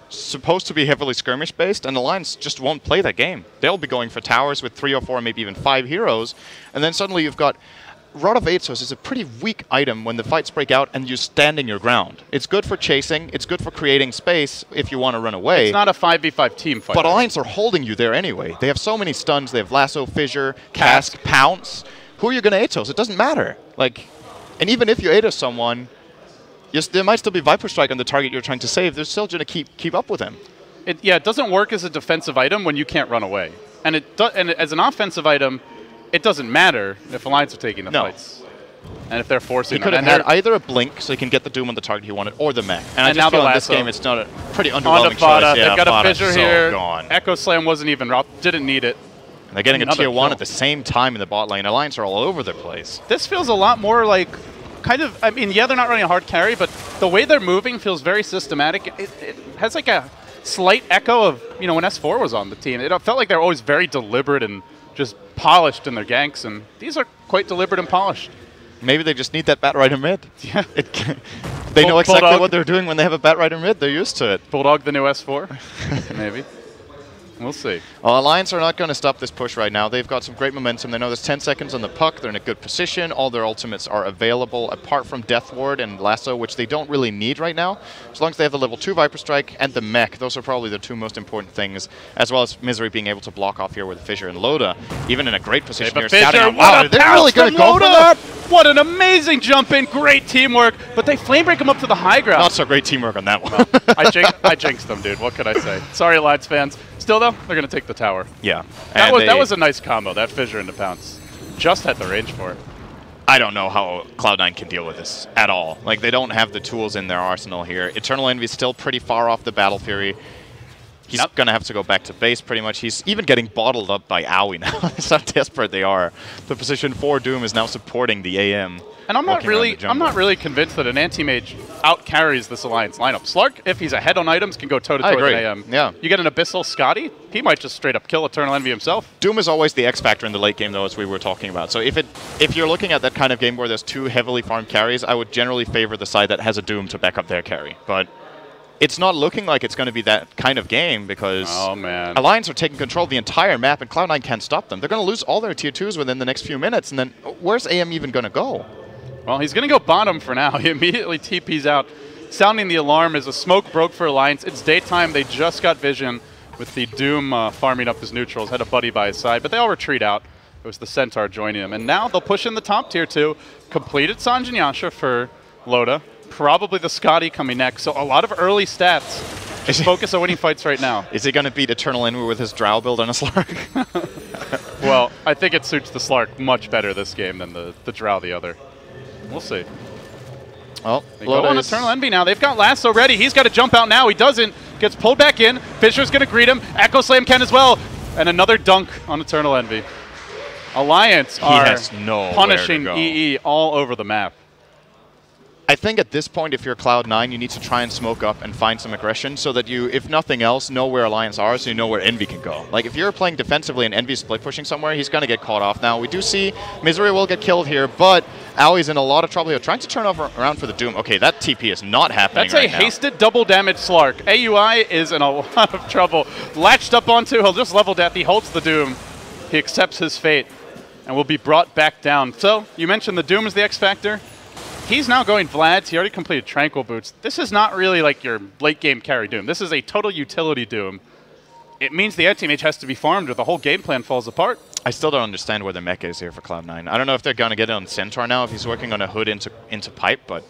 Speaker 2: supposed to be heavily skirmish-based, and Alliance just won't play that game. They'll be going for towers with 3 or 4, maybe even 5 heroes, and then suddenly you've got... Rod of Atos is a pretty weak item when the fights break out and you're standing your ground. It's good for chasing, it's good for creating space if you want to run away.
Speaker 1: It's not a 5v5 team fight.
Speaker 2: But Alliance are holding you there anyway. They have so many stuns, they have Lasso, Fissure, Cask, Pounce. Who are you going to Atos? It doesn't matter. Like, and even if you Atos someone, there might still be Viper Strike on the target you're trying to save. They're still going to keep up with him.
Speaker 1: It doesn't work as a defensive item when you can't run away. And as an offensive item, it doesn't matter if Alliance are taking the fights. And if they're forcing
Speaker 2: He could have had either a blink so he can get the Doom on the target he wanted, or the mech. And I just feel in this game it's not a pretty underwhelming choice.
Speaker 1: They've got a Fissure here.
Speaker 2: Gone.
Speaker 1: Echo Slam wasn't even didn't need it.
Speaker 2: And they're getting a tier 1 at the same time in the bot lane. Alliance are all over the place.
Speaker 1: This feels a lot more like I mean, yeah, they're not running a hard carry, but the way they're moving feels very systematic. It has like a slight echo of, when S4 was on the team. It felt like they were always very deliberate and just polished in their ganks, and these are quite deliberate and polished.
Speaker 2: Maybe they just need that Batrider mid.
Speaker 1: Yeah.
Speaker 2: They know exactly what they're doing when they have a Batrider mid. They're used to it.
Speaker 1: Bulldog the new S4? Maybe. We'll see.
Speaker 2: Well, Alliance are not going to stop this push right now. They've got some great momentum. They know there's 10 seconds on the puck. They're in a good position. All their ultimates are available, apart from Death Ward and Lasso, which they don't really need right now. As long as they have the level 2 Viper Strike and the mech, those are probably the 2 most important things, as well as Misery being able to block off here with Fissure and Loda, even in a great position here.
Speaker 1: Fissure,
Speaker 2: Scouting out.
Speaker 1: they're really going to go for that? What an amazing jump in. Great teamwork. But they flame break him up to the high ground.
Speaker 2: Not so great teamwork on that one.
Speaker 1: Well, I jinxed them, dude. What could I say? Sorry, Alliance fans. Still, though, they're going to take the tower.
Speaker 2: Yeah.
Speaker 1: That was a nice combo, that Fissure into Pounce. Just had the range for it.
Speaker 2: I don't know how Cloud9 can deal with this at all. Like, they don't have the tools in their arsenal here. Eternal Envy is still pretty far off the Battle Fury. He's going to have to go back to base pretty much. He's even getting bottled up by Aoi now. That's how desperate they are. The position 4 Doom is now supporting the AM.
Speaker 1: And I'm not really convinced that an anti-mage out-carries this Alliance lineup. Slark, if he's ahead on items, can go toe-to-toe with an AM.
Speaker 2: Yeah.
Speaker 1: You get an Abyssal Scotty, he might just straight up kill Eternal Envy himself.
Speaker 2: Doom is always the X factor in the late game, though, as we were talking about. So if you're looking at that kind of game where there's 2 heavily farmed carries, I would generally favor the side that has a Doom to back up their carry. But it's not looking like it's going to be that kind of game, because Alliance are taking control of the entire map, and Cloud9 can't stop them. They're going to lose all their tier 2s within the next few minutes, and then where's AM even going to go?
Speaker 1: Well, he's going to go bottom for now. He immediately TPs out, sounding the alarm as a smoke broke for Alliance. It's daytime. They just got vision with the Doom farming up his neutrals. Had a buddy by his side, but they all retreat out. It was the Centaur joining them. And now they'll push in the top tier 2. Completed Sanjin Yasha for Loda. Probably the Scotty coming next. So a lot of early stats. Just focus on winning fights right now.
Speaker 2: Is he going to beat Eternal Envy with his Drow build on a Slark?
Speaker 1: Well, I think it suits the Slark much better this game than the Drow the other. We'll see.
Speaker 2: Well,
Speaker 1: they go on Eternal Envy now. They've got Lasso ready. He's got to jump out now. He doesn't. Gets pulled back in. Fisher's going to greet him. Echo Slam can as well. And another dunk on Eternal Envy. Alliance are punishing EE all over the map.
Speaker 2: I think at this point, if you're Cloud9, you need to try and smoke up and find some aggression so that you, if nothing else, know where Alliance are so you know where Envy can go. Like, if you're playing defensively and Envy's split pushing somewhere, he's going to get caught off now. We do see Misery will get killed here, but Aui's in a lot of trouble here, trying to turn around for the Doom. Okay, that TP is not happening right now.
Speaker 1: That's a hasted double damage Slark. AUI is in a lot of trouble. Latched up onto, he'll just level death. He holds the Doom. He accepts his fate and will be brought back down. So, you mentioned the Doom is the X Factor. He's now going Vlad's. He already completed Tranquil Boots. This is not really like your late game carry Doom. This is a total utility Doom. It means the anti-mage has to be farmed or the whole game plan falls apart.
Speaker 2: I still don't understand where the mech is here for Cloud9. I don't know if they're going to get it on Centaur now, if he's working on a hood into pipe, but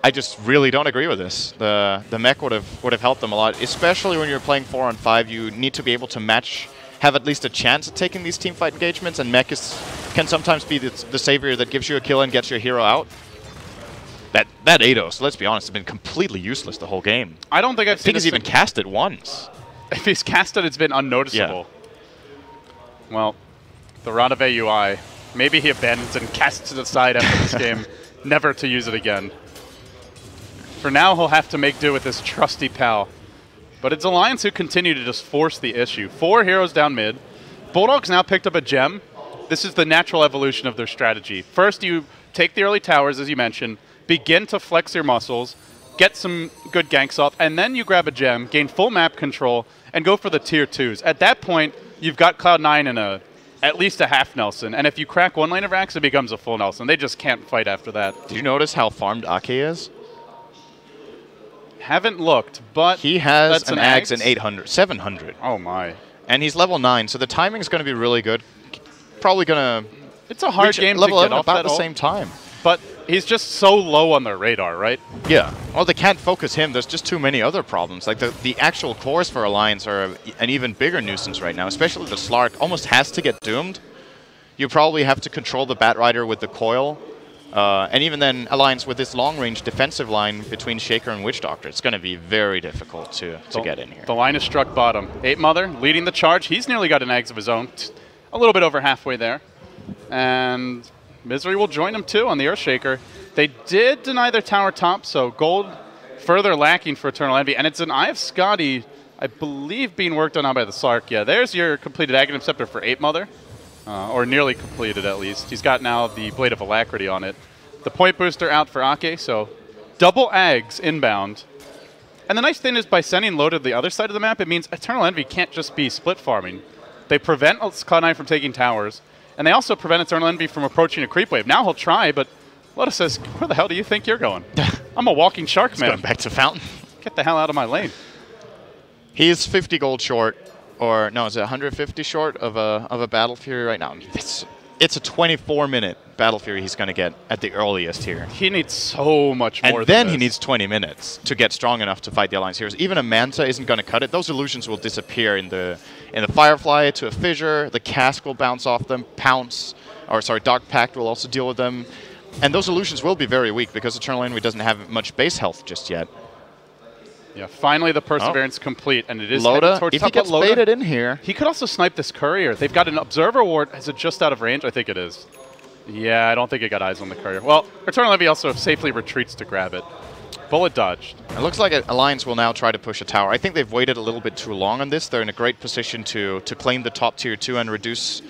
Speaker 2: I just really don't agree with this. The mech would have helped them a lot, especially when you're playing 4-on-5. You need to be able to have at least a chance at taking these teamfight engagements, and mech can sometimes be the savior that gives you a kill and gets your hero out. That Ados, let's be honest, has been completely useless the whole game.
Speaker 1: I don't think I've seen
Speaker 2: he's even cast it once.
Speaker 1: If he's cast it, it's been unnoticeable. Yeah. Well, the Rod of AUI, maybe he abandons it and casts it aside after this game, never to use it again. For now, he'll have to make do with his trusty pal. But it's Alliance who continue to just force the issue. 4 heroes down mid. Bulldog's now picked up a gem. This is the natural evolution of their strategy. First, you take the early towers, as you mentioned, begin to flex your muscles, get some good ganks off, and then you grab a gem, gain full map control, and go for the tier 2s. At that point, you've got Cloud9 in at least a half Nelson, and if you crack one lane of Rax, it becomes a full Nelson. They just can't fight after that.
Speaker 2: Did you notice how farmed Ake is?
Speaker 1: Haven't looked, but
Speaker 2: he has an Ags in 800, 700.
Speaker 1: Oh my.
Speaker 2: And he's level 9, so the timing is going to be really good. Probably going to
Speaker 1: It's a hard game
Speaker 2: level
Speaker 1: to get off
Speaker 2: about
Speaker 1: that
Speaker 2: the same time.
Speaker 1: But he's just so low on their radar, right?
Speaker 2: Yeah. Well, they can't focus him. There's just too many other problems. Like the actual cores for Alliance are an even bigger nuisance right now, especially the Slark almost has to get doomed. You probably have to control the Batrider with the coil. And even then, Alliance with this long-range defensive line between Shaker and Witch Doctor, it's going to be very difficult to get in here.
Speaker 1: The line is struck bottom. 8 Mother leading the charge. He's nearly got an Ags of his own. A little bit over halfway there. And Misery will join him too on the Earthshaker. They did deny their tower top, so gold further lacking for Eternal Envy. And it's an Eye of Scotty, I believe, being worked on now by the Slark. Yeah, there's your completed Aghanim Scepter for 8 Mother. Or nearly completed, at least. He's got now the Blade of Alacrity on it. The point booster out for Ake, so double Ags inbound. And the nice thing is by sending low to the other side of the map, it means Eternal Envy can't just be split farming. They prevent Cloud9 from taking towers, and they also prevent Eternal Envy from approaching a creep wave. Now he'll try, but Lotus says, where the hell do you think you're going? I'm a walking shark, man.
Speaker 2: Going back to Fountain.
Speaker 1: Get the hell out of my lane.
Speaker 2: He's 50 gold short. Or, no, is it 150 short of a Battle Fury right now? I mean, it's a 24-minute Battle Fury he's going to get at the earliest here.
Speaker 1: He needs so much more
Speaker 2: and then he needs 20 minutes to get strong enough to fight the Alliance heroes. Even a Manta isn't going to cut it. Those illusions will disappear in the Firefly to a Fissure. The Cask will bounce off them. Pounce, or sorry, Dark Pact will also deal with them. And those illusions will be very weak because Eternal Envy doesn't have much base health just yet.
Speaker 1: Yeah, finally the Perseverance complete, and it is
Speaker 2: Loda, if he gets baited in here.
Speaker 1: He could also snipe this Courier. They've got an Observer Ward. Is it just out of range? I think it is. Yeah, I don't think it got eyes on the Courier. Well, Eternal Envy also safely retreats to grab it. Bullet dodged.
Speaker 2: It looks like Alliance will now try to push a tower. I think they've waited a little bit too long on this. They're in a great position to claim the top tier 2 and reduce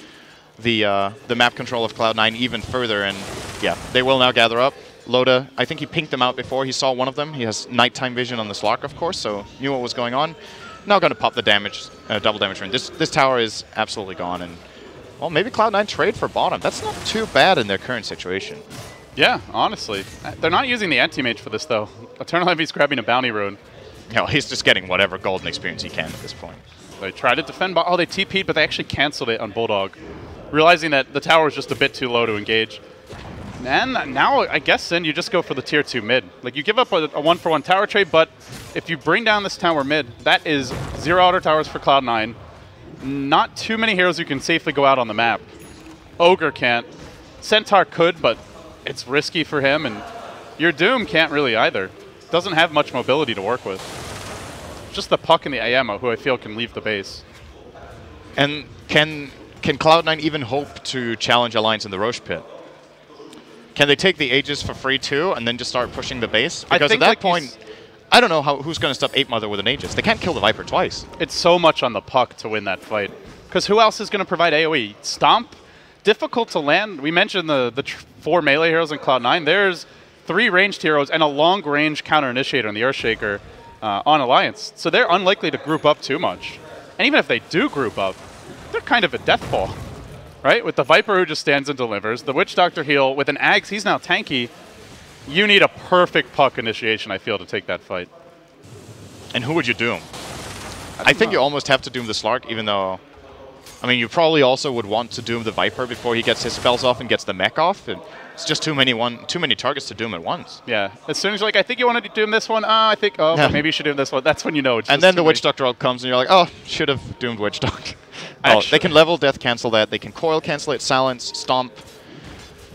Speaker 2: the map control of Cloud9 even further. And yeah, they will now gather up. Loda, I think he pinked them out before. He saw one of them. He has nighttime vision on the Slark, of course, so knew what was going on. Now going to pop the damage, double damage ring. This tower is absolutely gone, and well, maybe Cloud9 trade for bottom. That's not too bad in their current situation.
Speaker 1: Yeah, honestly. They're not using the anti-mage for this, though. Eternal Envy's grabbing a bounty rune.
Speaker 2: No, he's just getting whatever golden experience he can at this point.
Speaker 1: They tried to defend, oh, they TP'd, but they actually canceled it on Bulldog, realizing that the tower was just a bit too low to engage. And now, I guess, then you just go for the tier 2 mid. Like, you give up a 1-for-1 tower trade, but if you bring down this tower mid, that is 0 outer towers for Cloud9. not too many heroes who can safely go out on the map. Ogre can't. Centaur could, but it's risky for him, and your Doom can't really either. Doesn't have much mobility to work with. Just the Puck and the AM who I feel can leave the base.
Speaker 2: And can Cloud9 even hope to challenge Alliance in the Roche pit? Can they take the Aegis for free too, and then just start pushing the base? Because at that point, I don't know who's going to stop 8 Mother with an Aegis. They can't kill the Viper twice.
Speaker 1: It's so much on the Puck to win that fight. Because who else is going to provide AoE? Stomp? Difficult to land. We mentioned the 4 melee heroes in Cloud9. There's 3 ranged heroes and a long-range counter-initiator in the Earthshaker on Alliance. So they're unlikely to group up too much. And even if they do group up, they're kind of a death ball, right? With the Viper who just stands and delivers, the Witch Doctor heal, with an Ags, he's now tanky. You need a perfect Puck initiation, I feel, to take that fight.
Speaker 2: And who would you doom? I think you almost have to doom the Slark, even though... I mean, you probably also would want to doom the Viper before he gets his spells off and gets the mech off. And it's just too many targets to doom at once.
Speaker 1: Yeah. As soon as you're like, I think you want to doom this one. I think, yeah. Maybe you should doom this one. That's when you know it's
Speaker 2: and then the Witch Doctor ult comes and you're like, oh, should have doomed Witch Doctor. Oh, they can level death cancel that. They can coil cancel it, silence, stomp,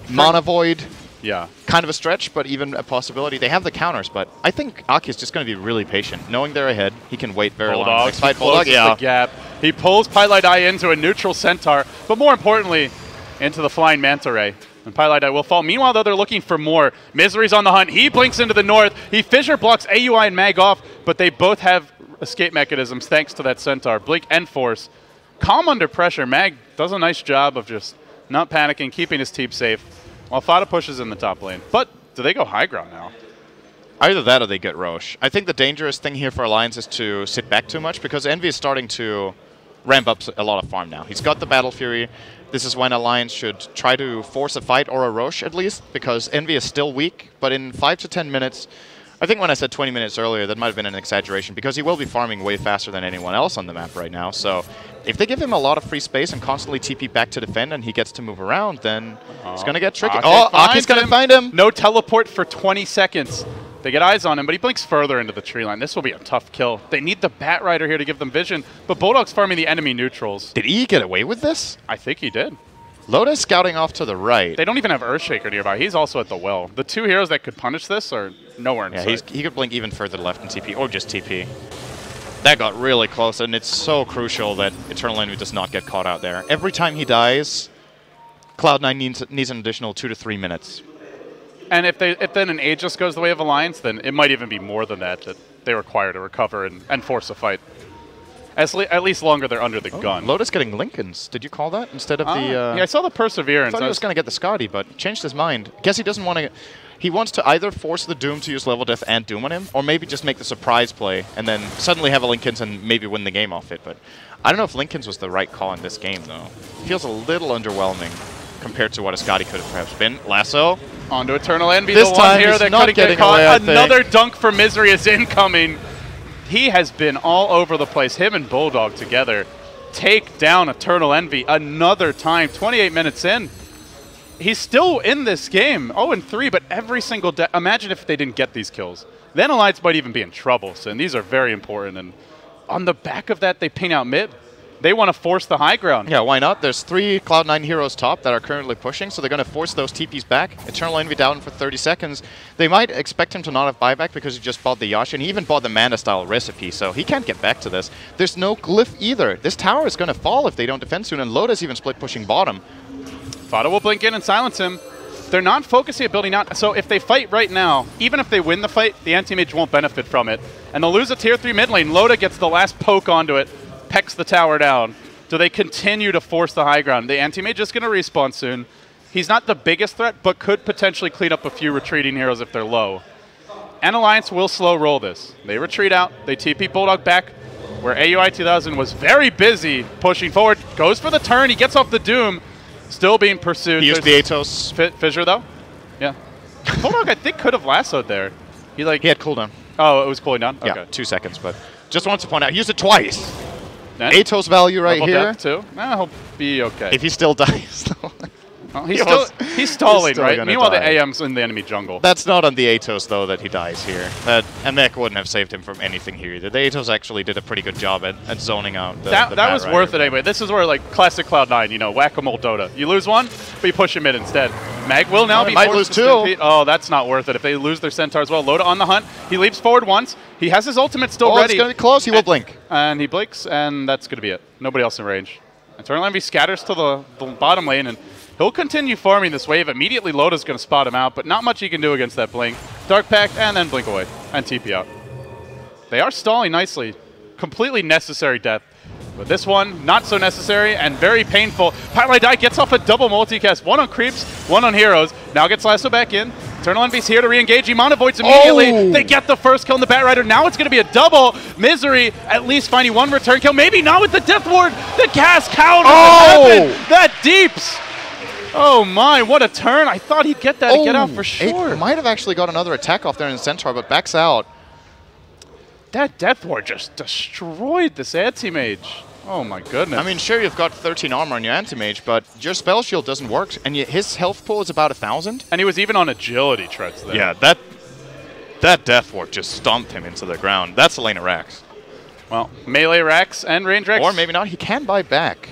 Speaker 2: mana void.
Speaker 1: Yeah.
Speaker 2: Kind of a stretch, but even a possibility. They have the counters, but I think Aki is just going to be really patient. Knowing they're ahead, he can wait very long.
Speaker 1: He closes the gap. He pulls Pylai into a neutral Centaur, but more importantly, into the flying Manta Ray. And Pylai will fall. Meanwhile, though, they're looking for more. Misery's on the hunt. He blinks into the north. He fissure blocks AUI and Mag off, but they both have escape mechanisms thanks to that Centaur. Blink and Force. Calm under pressure. Mag does a nice job of just not panicking, keeping his team safe, while Fada pushes in the top lane. But do they go high ground now?
Speaker 2: Either that or they get Roche. I think the dangerous thing here for Alliance is to sit back too much, because Envy is starting to ramp up a lot of farm now. He's got the Battle Fury. This is when Alliance should try to force a fight, or a Roche at least, because Envy is still weak. But in 5 to 10 minutes, I think when I said 20 minutes earlier, that might have been an exaggeration, because he will be farming way faster than anyone else on the map right now. So if they give him a lot of free space and constantly TP back to defend and he gets to move around, then it's going to get tricky. Aki's going to find him.
Speaker 1: No teleport for 20 seconds. They get eyes on him, but he blinks further into the tree line. This will be a tough kill. They need the Bat Rider here to give them vision, but Bulldog's farming the enemy neutrals.
Speaker 2: Did he get away with this?
Speaker 1: I think he did.
Speaker 2: Loda's scouting off to the right.
Speaker 1: They don't even have Earthshaker nearby. He's also at the well. The 2 heroes that could punish this are nowhere in sight.
Speaker 2: He could blink even further left and TP, or just TP. That got really close, and it's so crucial that Eternal Envy does not get caught out there. Every time he dies, Cloud9 needs an additional 2 to 3 minutes.
Speaker 1: And if then an Aegis goes the way of Alliance, then it might even be more than that they require to recover and force a fight. At least longer they're under the gun.
Speaker 2: Lotus getting Lincolns. Did you call that instead of the...
Speaker 1: yeah, I saw the Perseverance.
Speaker 2: I thought he was going to get the Scotty, but changed his mind. Guess he doesn't want to... He wants to either force the Doom to use level death and Doom on him, or maybe just make the surprise play and then suddenly have a Lincolns and maybe win the game off it. But I don't know if Lincolns was the right call in this game, though. It feels a little underwhelming compared to what a Scotty could have perhaps been. Lasso.
Speaker 1: Onto Eternal Envy,
Speaker 2: this
Speaker 1: the
Speaker 2: time
Speaker 1: one here that couldn't get caught. Another dunk for Misery is incoming. He has been all over the place. Him and Bulldog together take down Eternal Envy another time. 28 minutes in. He's still in this game. 0-3, but every single day. Imagine if they didn't get these kills. Then Alliance might even be in trouble. So, and these are very important. And on the back of that, they ping out mid. They want to force the high ground.
Speaker 2: Yeah, why not? There's 3 Cloud9 heroes top that are currently pushing, so they're going to force those TPs back. Eternal Envy down for 30 seconds. They might expect him to not have buyback because he just bought the Yasha, and he even bought the Mana-style recipe, so he can't get back to this. There's no glyph either. This tower is going to fall if they don't defend soon, and Loda's even split pushing bottom.
Speaker 1: Fada will blink in and silence him. They're not focusing at building out, so if they fight right now, even if they win the fight, the anti-mage won't benefit from it. And they'll lose a tier 3 mid lane. Loda gets the last poke onto it, pecks the tower down. Do they continue to force the high ground? The anti-mage is going to respawn soon. He's not the biggest threat, but could potentially clean up a few retreating heroes if they're low. And Alliance will slow roll this. They retreat out. They TP Bulldog back where AUI 2000 was very busy pushing forward. Goes for the turn. He gets off the Doom. Still being pursued.
Speaker 2: He used the Atos.
Speaker 1: Fissure, though? Yeah. Bulldog, I think, could have lassoed there. He had
Speaker 2: cooldown.
Speaker 1: Oh, it was cooling down?
Speaker 2: Yeah,
Speaker 1: okay.
Speaker 2: 2 seconds, but just wanted to point out, he used it twice.
Speaker 1: Then
Speaker 2: Atos value right here.
Speaker 1: Too. He'll be okay.
Speaker 2: If he still dies, though.
Speaker 1: Well, he's stalling, right? Meanwhile, the AM's in the enemy jungle.
Speaker 2: That's not on the Atos, though, that he dies here. And Mech wouldn't have saved him from anything here either. The Atos actually did a pretty good job at zoning out the
Speaker 1: That was worth it anyway. This is where, like, classic Cloud9, you know, whack-a-mole Dota. You lose one, but you push him in instead. Mag will now be
Speaker 2: might lose two.
Speaker 1: Oh, that's not worth it. If they lose their Centaur as well. Loda on the hunt. He leaps forward once. He has his ultimate still ready.
Speaker 2: It's going to be close. He will blink.
Speaker 1: And he blinks, and that's going to be it. Nobody else in range. Eternal Envy scatters to the bottom lane, and he'll continue farming this wave. Immediately, Loda's going to spot him out, but not much he can do against that blink. Dark Pact, and then blink away, and TP out. They are stalling nicely. Completely necessary death. But this one, not so necessary and very painful. Pyrolyte Die gets off a double multicast. One on creeps, one on heroes. Now gets Lasso back in. Eternal Envy's here to re-engage. Iman avoids immediately. Oh. They get the first kill on the Batrider. Now it's going to be a double. Misery at least finding one return kill. Maybe not with the Death Ward. The gas counter. That deeps. Oh my, what a turn. I thought he'd get that to get out for sure.
Speaker 2: It might have actually got another attack off there in the Centaur, but backs out.
Speaker 1: That Death Ward just destroyed this anti-mage. Oh my goodness.
Speaker 2: I mean, sure, you've got 13 armor on your anti-mage, but your spell shield doesn't work, and yet his health pool is about 1,000.
Speaker 1: And he was even on agility treads there.
Speaker 2: Yeah, that Death Ward just stomped him into the ground. That's a lane of Rax.
Speaker 1: Well, melee Rax and range Rax.
Speaker 2: Or maybe not. He can buy back.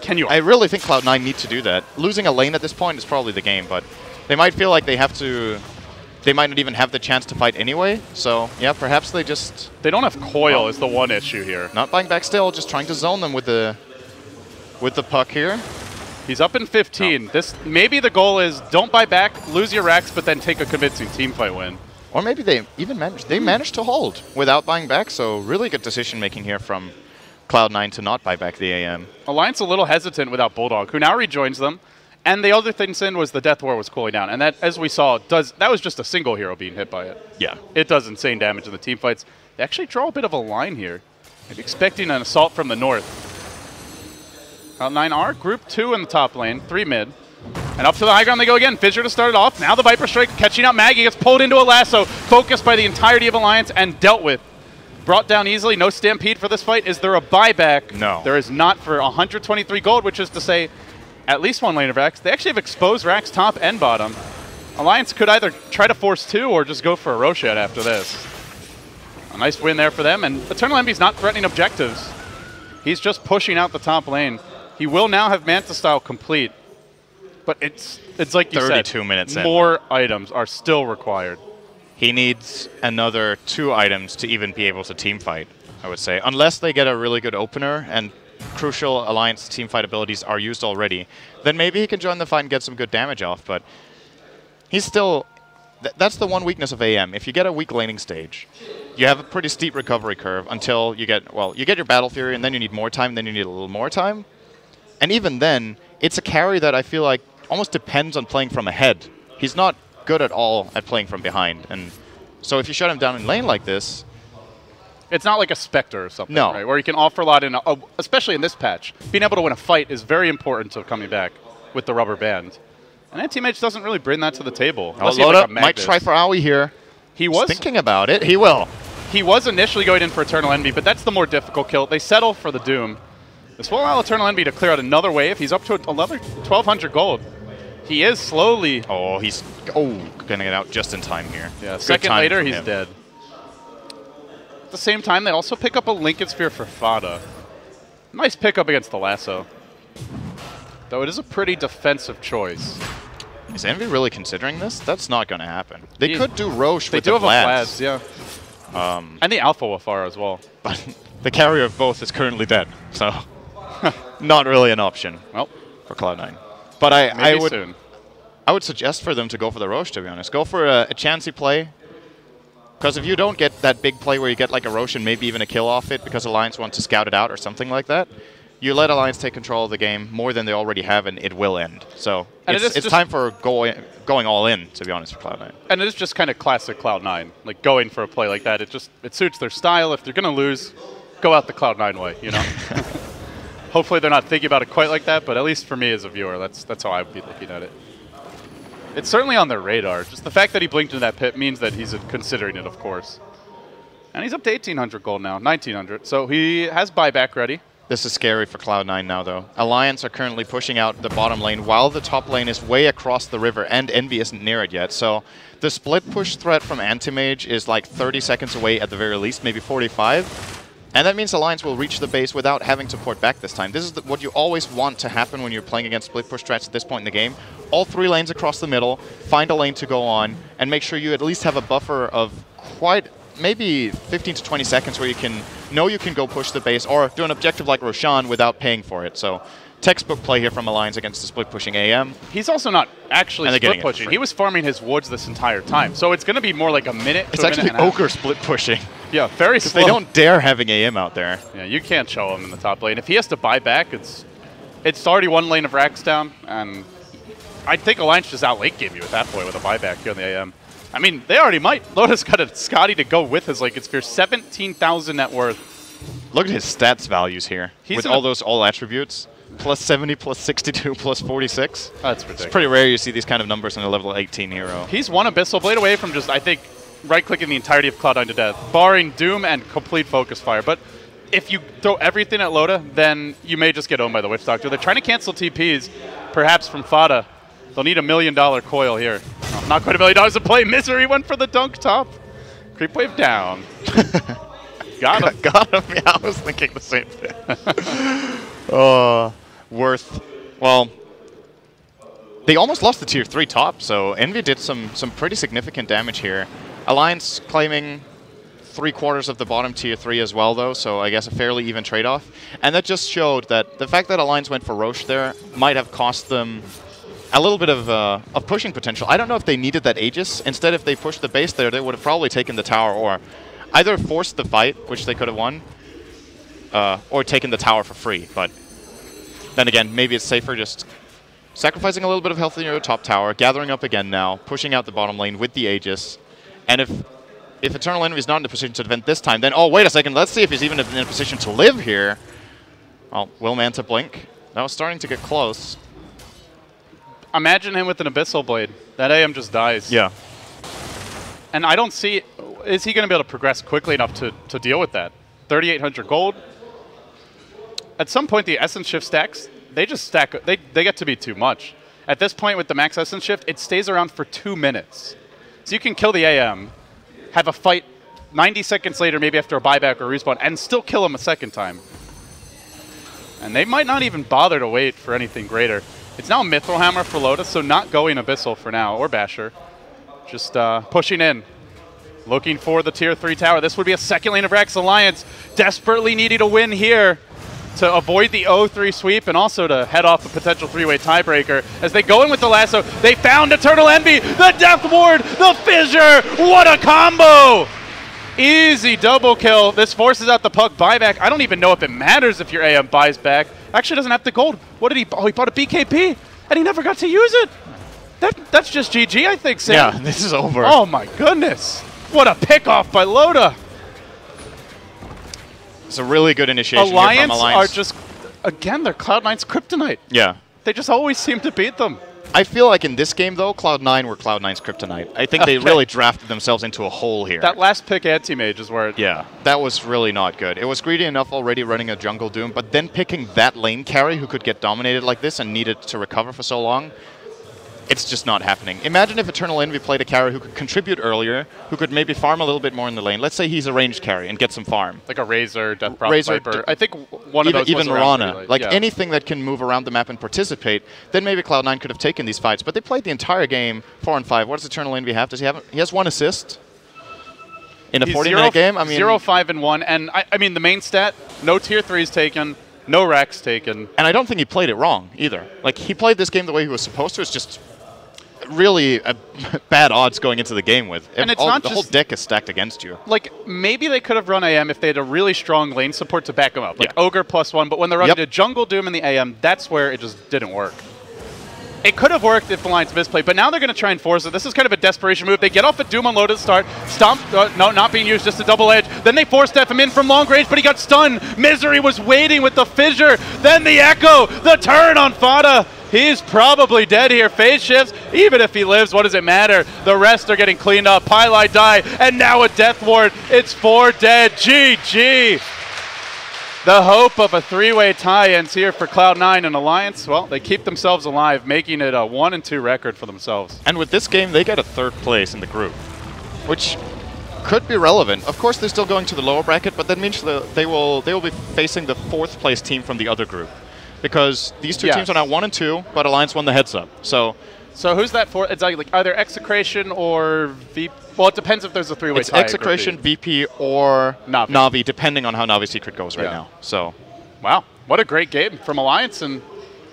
Speaker 1: Can you?
Speaker 2: I really think Cloud9 need to do that. Losing a lane at this point is probably the game, but they might feel like they have to... They might not even have the chance to fight anyway, so yeah, perhaps they just...
Speaker 1: They don't have coil is the one issue here.
Speaker 2: Not buying back still, just trying to zone them with the puck here.
Speaker 1: He's up in 15. This maybe the goal is don't buy back, lose your Rax, but then take a convincing teamfight win.
Speaker 2: Or maybe they even managed to hold without buying back, so really good decision making here from Cloud9 to not buy back the AM.
Speaker 1: Alliance a little hesitant without Bulldog, who now rejoins them. And the other thing, Sin, was the Death War was cooling down. And that, as we saw, that was just a single hero being hit by it.
Speaker 2: Yeah.
Speaker 1: It does insane damage in the team fights. They actually draw a bit of a line here. Maybe expecting an assault from the north. Cloud9 are group 2 in the top lane, 3 mid. And up to the high ground they go again. Fissure to start it off. Now the Viper Strike catching out Maggie. Gets pulled into a lasso. Focused by the entirety of Alliance and dealt with. Brought down easily. No stampede for this fight. Is there a buyback?
Speaker 2: No.
Speaker 1: There is not for 123 gold, which is to say... At least one lane of Rax. They actually have exposed Rax top and bottom. Alliance could either try to force 2 or just go for a Roshan after this. A nice win there for them, and Eternal Envy's not threatening objectives. He's just pushing out the top lane. He will now have Manta Style complete. But it's like you said,
Speaker 2: 32 minutes in.
Speaker 1: More items are still required.
Speaker 2: He needs another 2 items to even be able to teamfight, I would say. Unless they get a really good opener and crucial Alliance teamfight abilities are used already, then maybe he can join the fight and get some good damage off, but he's still... that's the one weakness of AM. If you get a weak laning stage, you have a pretty steep recovery curve until you get... Well, you get your Battle Fury, and then you need more time, then you need a little more time. And even then, it's a carry that I feel like almost depends on playing from ahead. He's not good at all at playing from behind, and so if you shut him down in lane like this...
Speaker 1: It's not like a Spectre or something, right? Where you can offer a lot in, especially in this patch. Being able to win a fight is very important to coming back with the rubber band. And Anti-Mage doesn't really bring that to the table.
Speaker 2: Loda might try for Aoi here. He was thinking about it. He will.
Speaker 1: He was initially going in for Eternal Envy, but that's the more difficult kill. They settle for the Doom. This will allow Eternal Envy to clear out another wave. He's up to another 1,200 gold. He is slowly...
Speaker 2: Oh, he's going to get out just in time here.
Speaker 1: Yeah, second later, he's dead. At the same time, they also pick up a Lincoln Sphere for Fada. Nice pickup against the Lasso. Though it is a pretty defensive choice.
Speaker 2: Is Envy really considering this? That's not going to happen. They could do Roche with the
Speaker 1: Vlads. They do have a Vlads, yeah. And the Alpha Wafara as well.
Speaker 2: But the carrier of both is currently dead, so not really an option for Cloud9. But I would suggest for them to go for the Roche, to be honest. Go for a chancy play. Because if you don't get that big play where you get like a Roche and maybe even a kill off it because Alliance wants to scout it out or something like that, you let Alliance take control of the game more than they already have, and it will end. So it's time for going all in, to be honest, for Cloud9.
Speaker 1: And it is just kind of classic Cloud9, like going for a play like that. It suits their style. If they're going to lose, go out the Cloud9 way, you know. Hopefully they're not thinking about it quite like that, but at least for me as a viewer, that's how I would be looking at it. It's certainly on their radar. Just the fact that he blinked into that pit means that he's considering it, of course. And he's up to 1,800 gold now, 1,900. So he has buyback ready.
Speaker 2: This is scary for Cloud9 now, though. Alliance are currently pushing out the bottom lane while the top lane is way across the river and Envy isn't near it yet. So the split push threat from Anti-Mage is like 30 seconds away at the very least, maybe 45. And that means Alliance will reach the base without having to port back this time. This is what you always want to happen when you're playing against split push strats at this point in the game. All 3 lanes across the middle, find a lane to go on, and make sure you at least have a buffer of quite maybe 15 to 20 seconds where you can know you can go push the base or do an objective like Roshan without paying for it. So textbook play here from Alliance against the split pushing AM.
Speaker 1: He's also not actually split pushing. He was farming his wards this entire time. So it's going to be more like a minute to
Speaker 2: It's actually Ogre split pushing.
Speaker 1: Yeah, very slow.
Speaker 2: They don't dare having AM out there.
Speaker 1: Yeah, you can't show him in the top lane. If he has to buy back, it's already 1 lane of racks down. And I think Alliance just out late game you at that point with a buyback here on the AM. I mean, they already might. Lotus got a Scotty to go with his Lake Sphere, 17,000 net worth.
Speaker 2: Look at his stats values here with all those all attributes. Plus 70, plus 62, plus 46.
Speaker 1: That's ridiculous.
Speaker 2: It's pretty rare you see these kind of numbers in a level 18 hero.
Speaker 1: He's 1 Abyssal Blade away from just, I think, right-clicking the entirety of Cloud9 to death, barring Doom and complete Focus Fire. But if you throw everything at Loda, then you may just get owned by the Witch Doctor. They're trying to cancel TPs, perhaps from Fada. They'll need $1 million coil here. Oh, not quite $1 million to play. Misery went for the dunk top. Creep wave down. Got him.
Speaker 2: Got him. Yeah, I was thinking the same thing. Worth. Well, they almost lost the tier 3 top, so Envy did some pretty significant damage here. Alliance claiming 3/4 of the bottom tier 3 as well, though, so I guess a fairly even trade-off. And that just showed that the fact that Alliance went for Roche there might have cost them a little bit of pushing potential. I don't know if they needed that Aegis. Instead, if they pushed the base there, they would have probably taken the tower or either forced the fight, which they could have won, or taken the tower for free. But then again, maybe it's safer just sacrificing a little bit of health in your top tower, gathering up again now, pushing out the bottom lane with the Aegis. And if Eternal Envy is not in a position to defend this time, then, oh, wait a second, let's see if he's even in a position to live here. Well, will Manta blink? That was starting to get close.
Speaker 1: Imagine him with an Abyssal Blade. That AM just dies.
Speaker 2: Yeah.
Speaker 1: And I don't see, is he going to be able to progress quickly enough to deal with that? 3,800 gold. At some point, the Essence Shift stacks, they just stack, they get to be too much. At this point with the max Essence Shift, it stays around for 2 minutes. So you can kill the AM, have a fight 90 seconds later, maybe after a buyback or respawn, and still kill him a second time. And they might not even bother to wait for anything greater. It's now Mithril Hammer for Lotus, so not going Abyssal for now, or Basher. Just pushing in, looking for the tier 3 tower. This would be a second lane of Rax Alliance, desperately needing a win here to avoid the 0-3 sweep and also to head off a potential 3-way tiebreaker. As they go in with the lasso, they found Eternal Envy, the Death Ward, the Fissure, what a combo! Easy double kill. This forces out the puck buyback. I don't even know if it matters if your AM buys back. Actually doesn't have the gold. What did he? Oh, he bought a BKP, and he never got to use it. That's just GG, I think, Sam.
Speaker 2: Yeah, this is over.
Speaker 1: Oh my goodness. What a pickoff by Loda.
Speaker 2: It's a really good initiation
Speaker 1: Alliance
Speaker 2: here from Alliance.
Speaker 1: are just, again, they're Cloud9's kryptonite.
Speaker 2: Yeah.
Speaker 1: They just always seem to beat them.
Speaker 2: I feel like in this game, though, Cloud9 were Cloud9's kryptonite. I think they really drafted themselves into a hole here.
Speaker 1: That last pick Anti-Mage is where
Speaker 2: Yeah, that was really not good. It was greedy enough already running a Jungle Doom, but then picking that lane carry who could get dominated like this and needed to recover for so long, it's just not happening. Imagine if Eternal Envy played a carry who could contribute earlier, who could maybe farm a little bit more in the lane. Let's say he's a ranged carry and get some farm.
Speaker 1: like a Razor, Death Prophet, Viper. I think one of those
Speaker 2: even
Speaker 1: was around
Speaker 2: Mirana.
Speaker 1: pretty late.
Speaker 2: Like
Speaker 1: Yeah.
Speaker 2: anything that can move around the map and participate, then maybe Cloud9 could have taken these fights. But they played the entire game 4-5. What does Eternal Envy have? Does he have? He has 1 assist in a 40-minute game. I mean,
Speaker 1: 0-5-1, and I mean the main stat: no tier 3s taken, no racks taken.
Speaker 2: and I don't think he played it wrong either. Like he played this game the way he was supposed to. It's just really bad odds going into the game with.
Speaker 1: And it's not
Speaker 2: the whole
Speaker 1: just-
Speaker 2: deck is stacked against you.
Speaker 1: Like, maybe they could have run AM if they had a really strong lane support to back them up. Like
Speaker 2: Yeah.
Speaker 1: Ogre +1, but when they're running to Jungle Doom in the AM, that's where it just didn't work. It could have worked if Alliance misplayed, but now they're going to try and force it. This is kind of a desperation move. They get off a Doom on low to start. Stomp, no, not being used, just a double edge. Then they force Steph him in from long range, but he got stunned. Misery was waiting with the Fissure. Then the Echo, the turn on Fada. He's probably dead here. Phase shifts. Even if he lives, what does it matter? The rest are getting cleaned up. Pylai die, and now a Death Ward. It's 4 dead. GG. The hope of a three-way tie ends here for Cloud9 and Alliance. Well, they keep themselves alive, making it a 1-2 record for themselves.
Speaker 2: And with this game, they get a 3rd place in the group, which could be relevant. Of course, they're still going to the lower bracket, but that means they will be facing the 4th place team from the other group, because these two teams are now 1 and 2, but Alliance won the heads-up. So
Speaker 1: who's that for? It's like either Execration or VP. Well, it depends if there's a three-way tie.
Speaker 2: It's Execration, VP, or Na'Vi, depending on how Na'Vi Secret goes right now. So,
Speaker 1: wow, what a great game from Alliance, and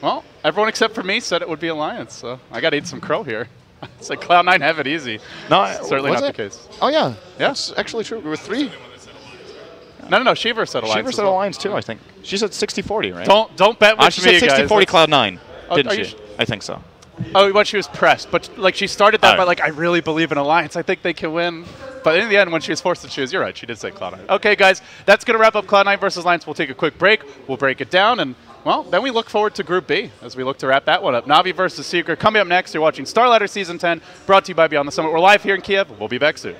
Speaker 1: well, everyone except for me said it would be Alliance. So I got to eat some crow here. It's like Cloud9 have it easy. No, certainly not the case.
Speaker 2: Oh yeah, that's actually true. We were 3.
Speaker 1: No, Shiver said Alliance.
Speaker 2: Shiver said Alliance too, I think. She said 60-40, right?
Speaker 1: Don't bet with
Speaker 2: she
Speaker 1: me,
Speaker 2: said 60-40 Cloud9, didn't she? I think so.
Speaker 1: Oh, when she was pressed, but like she started that by like, I really believe in Alliance. I think they can win. But in the end, when she was forced to choose, you're right. She did say Cloud9. Okay, guys, that's going to wrap up Cloud9 versus Alliance. We'll take a quick break. We'll break it down, and well, then we look forward to Group B as we look to wrap that one up. Na'Vi versus Secret. Coming up next, you're watching Starladder Season 10, brought to you by Beyond the Summit. We're live here in Kiev. We'll be back soon.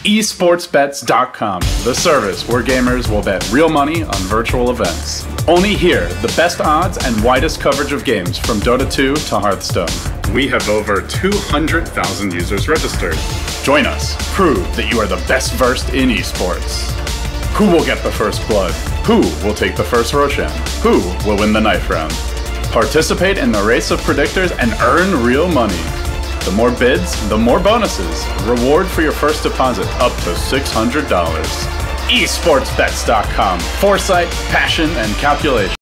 Speaker 3: esportsbets.com, the service where gamers will bet real money on virtual events. Only here, the best odds and widest coverage of games from Dota 2 to Hearthstone. We have over 200,000 users registered. Join us. Prove that you are the best versed in esports. Who will get the first blood? Who will take the first Roshan? Who will win the knife round? Participate in the race of predictors and earn real money. The more bids, the more bonuses. Reward for your first deposit up to $600. esportsbets.com. Foresight, passion, and calculation.